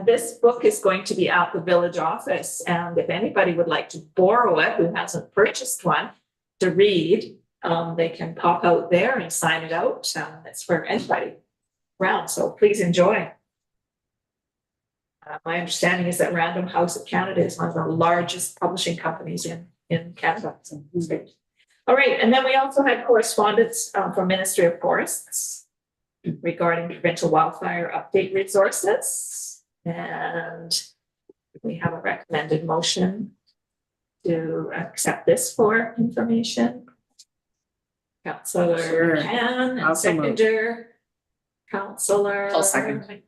this book is going to be at the village office. And if anybody would like to borrow it, who hasn't purchased one, to read, they can pop out there and sign it out. It's for anybody around, so please enjoy. My understanding is that Random House of Canada is one of the largest publishing companies in Canada. So it's great. All right, and then we also had correspondence from Ministry of Forests regarding provincial wildfire update resources. And we have a recommended motion to accept this for information. Councillor McCann, and seconder. Councillor. I'll second.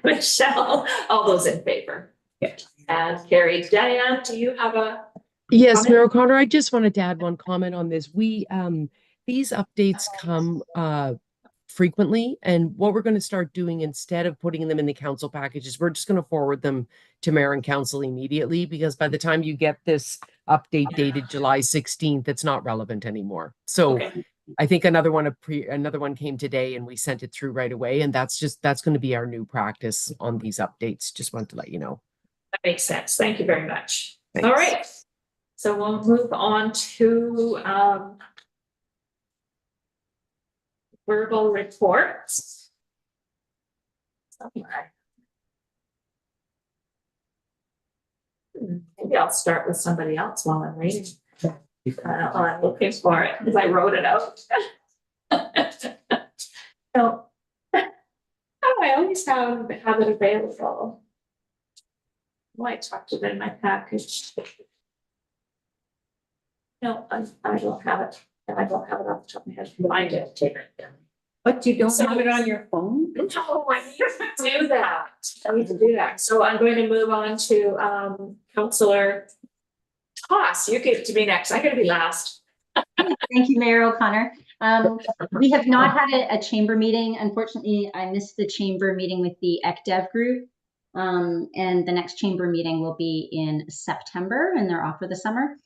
Michelle, all those in favor? Yes. And Carrie. Diane, do you have a? Yes, comment? Mayor O'Connor, I just wanted to add one comment on this. These updates come frequently, and what we're going to start doing instead of putting them in the council packages, we're just going to forward them to mayor and council immediately, because by the time you get this update dated July 16th, it's not relevant anymore. So Okay. I think another one came today and we sent it through right away, and that's going to be our new practice on these updates. Just wanted to let you know. That makes sense. Thank you very much. Thanks. All right. So we'll move on to verbal reports. Maybe I'll start with somebody else while I'm reading. While I'm looking for it, because I wrote it out. So I always have it available. Might talk to them in my package. No, I don't have it. I don't have it off the top of my head. Find it, take it down. But you don't have it on your phone? No, I need to do that. I need to do that. So I'm going to move on to Councillor Toss. You get to be next. I gotta be last. Thank you, Mayor O'Connor. We have not had a chamber meeting. Unfortunately, I missed the chamber meeting with the ECDev group. And the next chamber meeting will be in September, and they're off for the summer.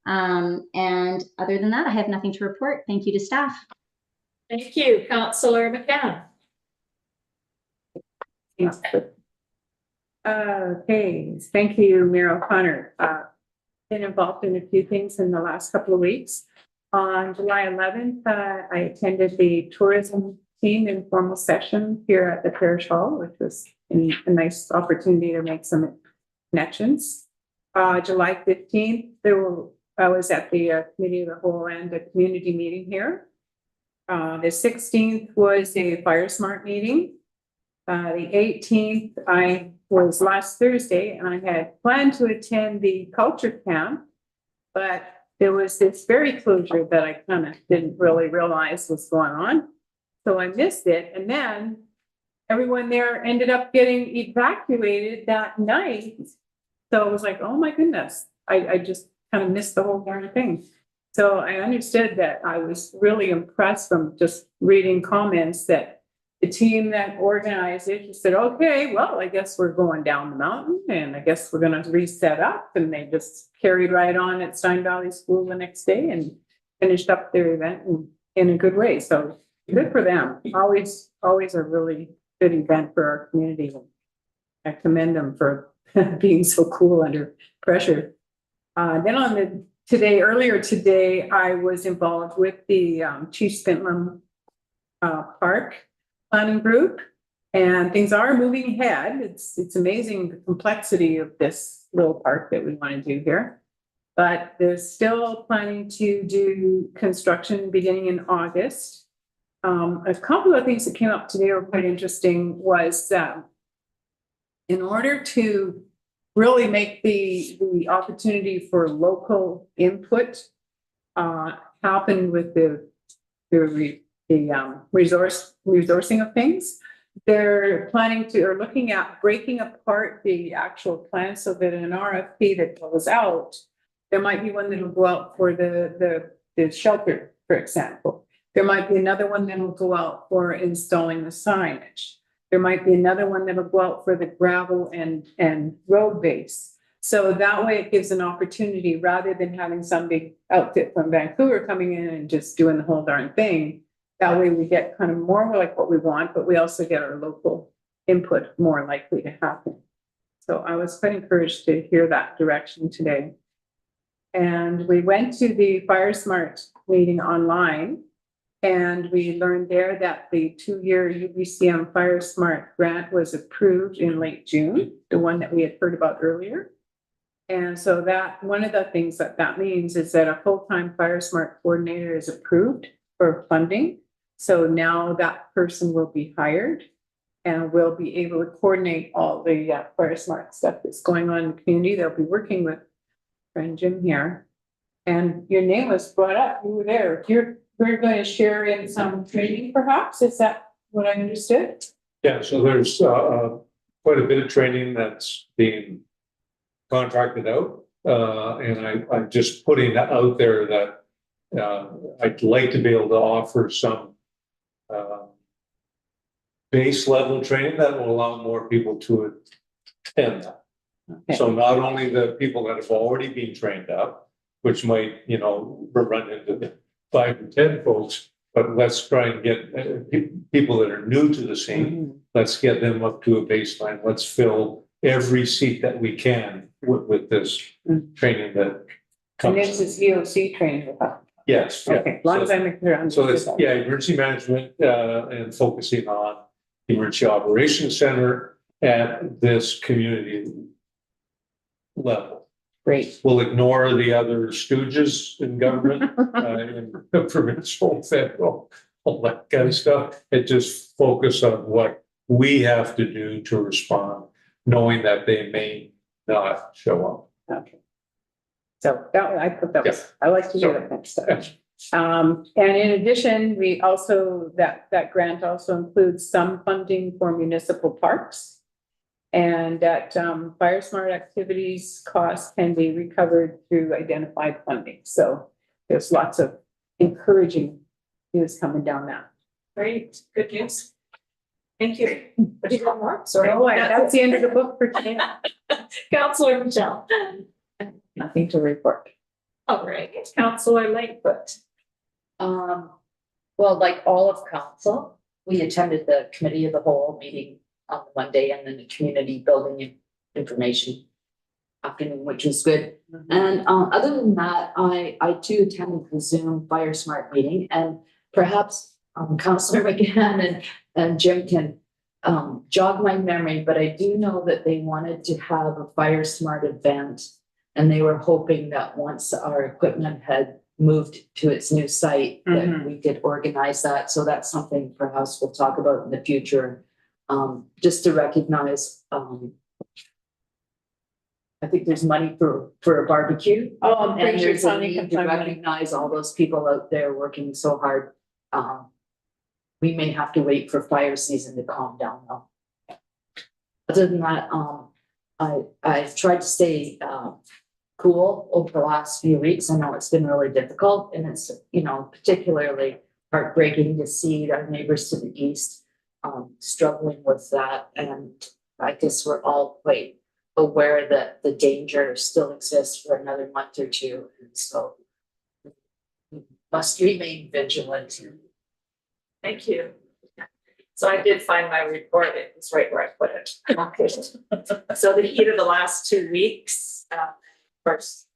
And other than that, I have nothing to report. Thank you to staff. Thank you, Councillor McCann. Okay, thank you, Mayor O'Connor. Been involved in a few things in the last couple of weeks. On July 11th, I attended the tourism team informal session here at the Parish Hall, which was a nice opportunity to make some connections. July 15th, I was at the committee of the whole and the community meeting here. The 16th was a Fire Smart meeting. The 18th, I was last Thursday, and I had planned to attend the culture camp, but there was this ferry closure that I kind of didn't really realize was going on. So I missed it. And then everyone there ended up getting evacuated that night. So I was like, oh my goodness, I just kind of missed the whole darn thing. So I understood that. I was really impressed from just reading comments that the team that organized it just said, okay, well, I guess we're going down the mountain and I guess we're going to reset up. And they just carried right on at Stein Valley School the next day and finished up their event in a good way. So good for them. Always a really good event for our community. I commend them for being so cool under pressure. Then earlier today, I was involved with the Chief Spintlam Park planning group, and things are moving ahead. It's amazing the complexity of this little park that we want to do here, but they're still planning to do construction beginning in August. A couple of things that came up today were quite interesting. Was in order to really make the opportunity for local input happen with the resourcing of things, they're planning to or looking at breaking apart the actual plan so that an RFP that goes out, there might be one that will go out for the shelter, for example. There might be another one that will go out for installing the signage. There might be another one that will go out for the gravel and road base. So that way it gives an opportunity rather than having some big outfit from Vancouver coming in and just doing the whole darn thing. That way we get kind of more like what we want, but we also get our local input more likely to happen. So I was quite encouraged to hear that direction today. And we went to the Fire Smart meeting online, and we learned there that the 2-year UBCM Fire Smart grant was approved in late June, the one that we had heard about earlier. And so that one of the things that means is that a full-time Fire Smart coordinator is approved for funding. So now that person will be hired and will be able to coordinate all the Fire Smart stuff that's going on in the community. They'll be working with friend Jim here. And your name was brought up. You were there. We're going to share in some training, perhaps. Is that what I understood? Yeah, so there's quite a bit of training that's being contracted out. And I'm just putting that out there that I'd like to be able to offer some base level training that will allow more people to attend. Okay. So not only the people that have already been trained up, which might, run into 5 or 10 folks, but let's try and get people that are new to the scene. Let's get them up to a baseline. Let's fill every seat that we can with this training that comes. And this is EOC training. Yes. Okay, as long as I'm clear. So it's, emergency management and focusing on the Emergency Operations Center at this community level. Great. We'll ignore the other stooges in government, in the provincial, federal, all that kind of stuff, and just focus on what we have to do to respond, knowing that they may not show up. Okay. So that, I thought that was, Yeah. I like to hear that kind of stuff. And in addition, we also, that grant also includes some funding for municipal parks. And that fire smart activities costs can be recovered through identified funding. So there's lots of encouraging news coming down that. Great, good news. Thank you. But you got more? Sorry. Oh, that's the end of the book for today. Councillor Michelle. Nothing to report. All right, Councillor Lightfoot. Well, like all of council, we attended the committee of the whole meeting on Monday, and then the community building information afternoon, which was good. And other than that, I too attended the Zoom Fire Smart meeting, and perhaps Councillor McGann and Jim can jog my memory, but I do know that they wanted to have a Fire Smart event, and they were hoping that once our equipment had moved to its new site, that we could organize that. So that's something perhaps we'll talk about in the future. Just to recognize, I think there's money for a barbecue. Oh, I'm pretty And sure there's a Tony need can to find money. recognize all those people out there working so hard. We may have to wait for fire season to calm down though. Other than that, I've tried to stay cool over the last few weeks. I know it's been really difficult, and it's, you know, particularly heartbreaking to see our neighbors to the east struggling with that. And I guess we're all quite aware that the danger still exists for another month or two. And so we must remain vigilant. Thank you. So I did find my report. It was right where I put it. Okay. So the heat of the last 2 weeks, first,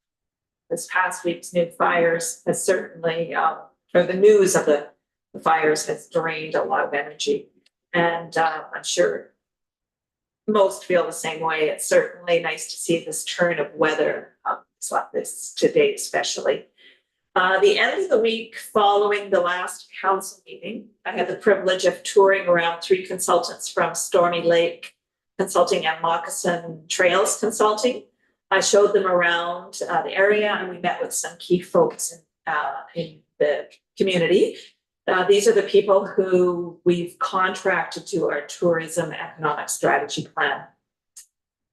this past week's new fires has certainly, or the news of the fires has drained a lot of energy. And I'm sure most feel the same way. It's certainly nice to see this turn of weather, this today especially. The end of the week following the last council meeting, I had the privilege of touring around 3 consultants from Stormy Lake Consulting and Moccasin Trails Consulting. I showed them around the area, and we met with some key folks in the community. These are the people who we've contracted to our tourism economic strategy plan.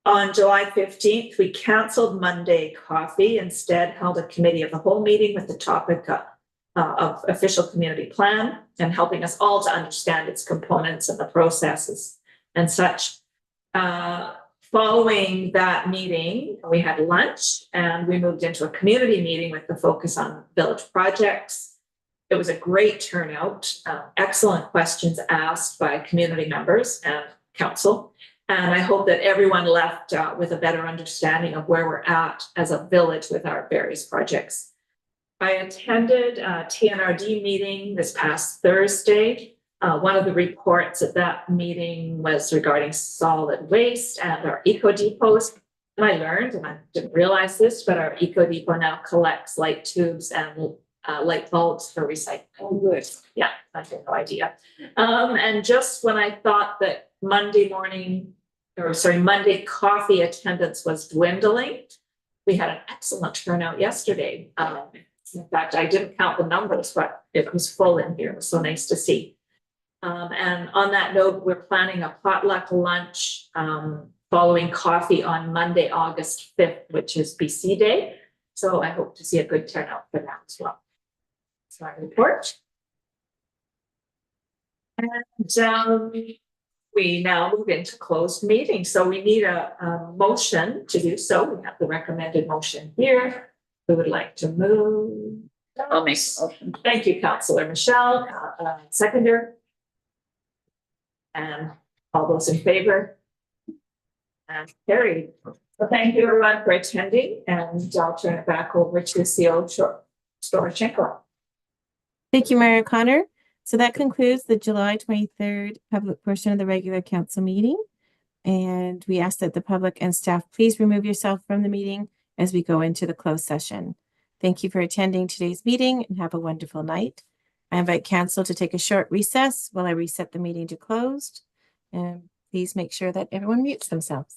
On July 15th, we canceled Monday coffee, instead held a committee of the whole meeting with the topic of official community plan and helping us all to understand its components and the processes and such. Following that meeting, we had lunch and we moved into a community meeting with the focus on village projects. It was a great turnout, excellent questions asked by community members and council. And I hope that everyone left with a better understanding of where we're at as a village with our various projects. I attended a TNRD meeting this past Thursday. One of the reports at that meeting was regarding solid waste and our eco depots. And I learned, and I didn't realize this, but our eco depot now collects light tubes and light bulbs for recycling. Oh, good. Yeah, I had no idea. And just when I thought that Monday coffee attendance was dwindling, we had an excellent turnout yesterday. In fact, I didn't count the numbers, but it was full in here. It was so nice to see. And on that note, we're planning a potluck lunch following coffee on Monday, August 5th, which is BC Day. So I hope to see a good turnout for that as well. That's my report. And we now move into closed meeting. So we need a motion to do so. We have the recommended motion here. Who would like to move? I'll make the motion. Thank you, Councillor Michelle. Seconder. And all those in favor? And carried. So thank you everyone for attending, and I'll turn it back over to CO Storchenko. Thank you, Mayor O'Connor. So that concludes the July 23rd public portion of the regular council meeting. And we ask that the public and staff please remove yourself from the meeting as we go into the closed session. Thank you for attending today's meeting and have a wonderful night. I invite council to take a short recess while I reset the meeting to closed. And please make sure that everyone mutes themselves.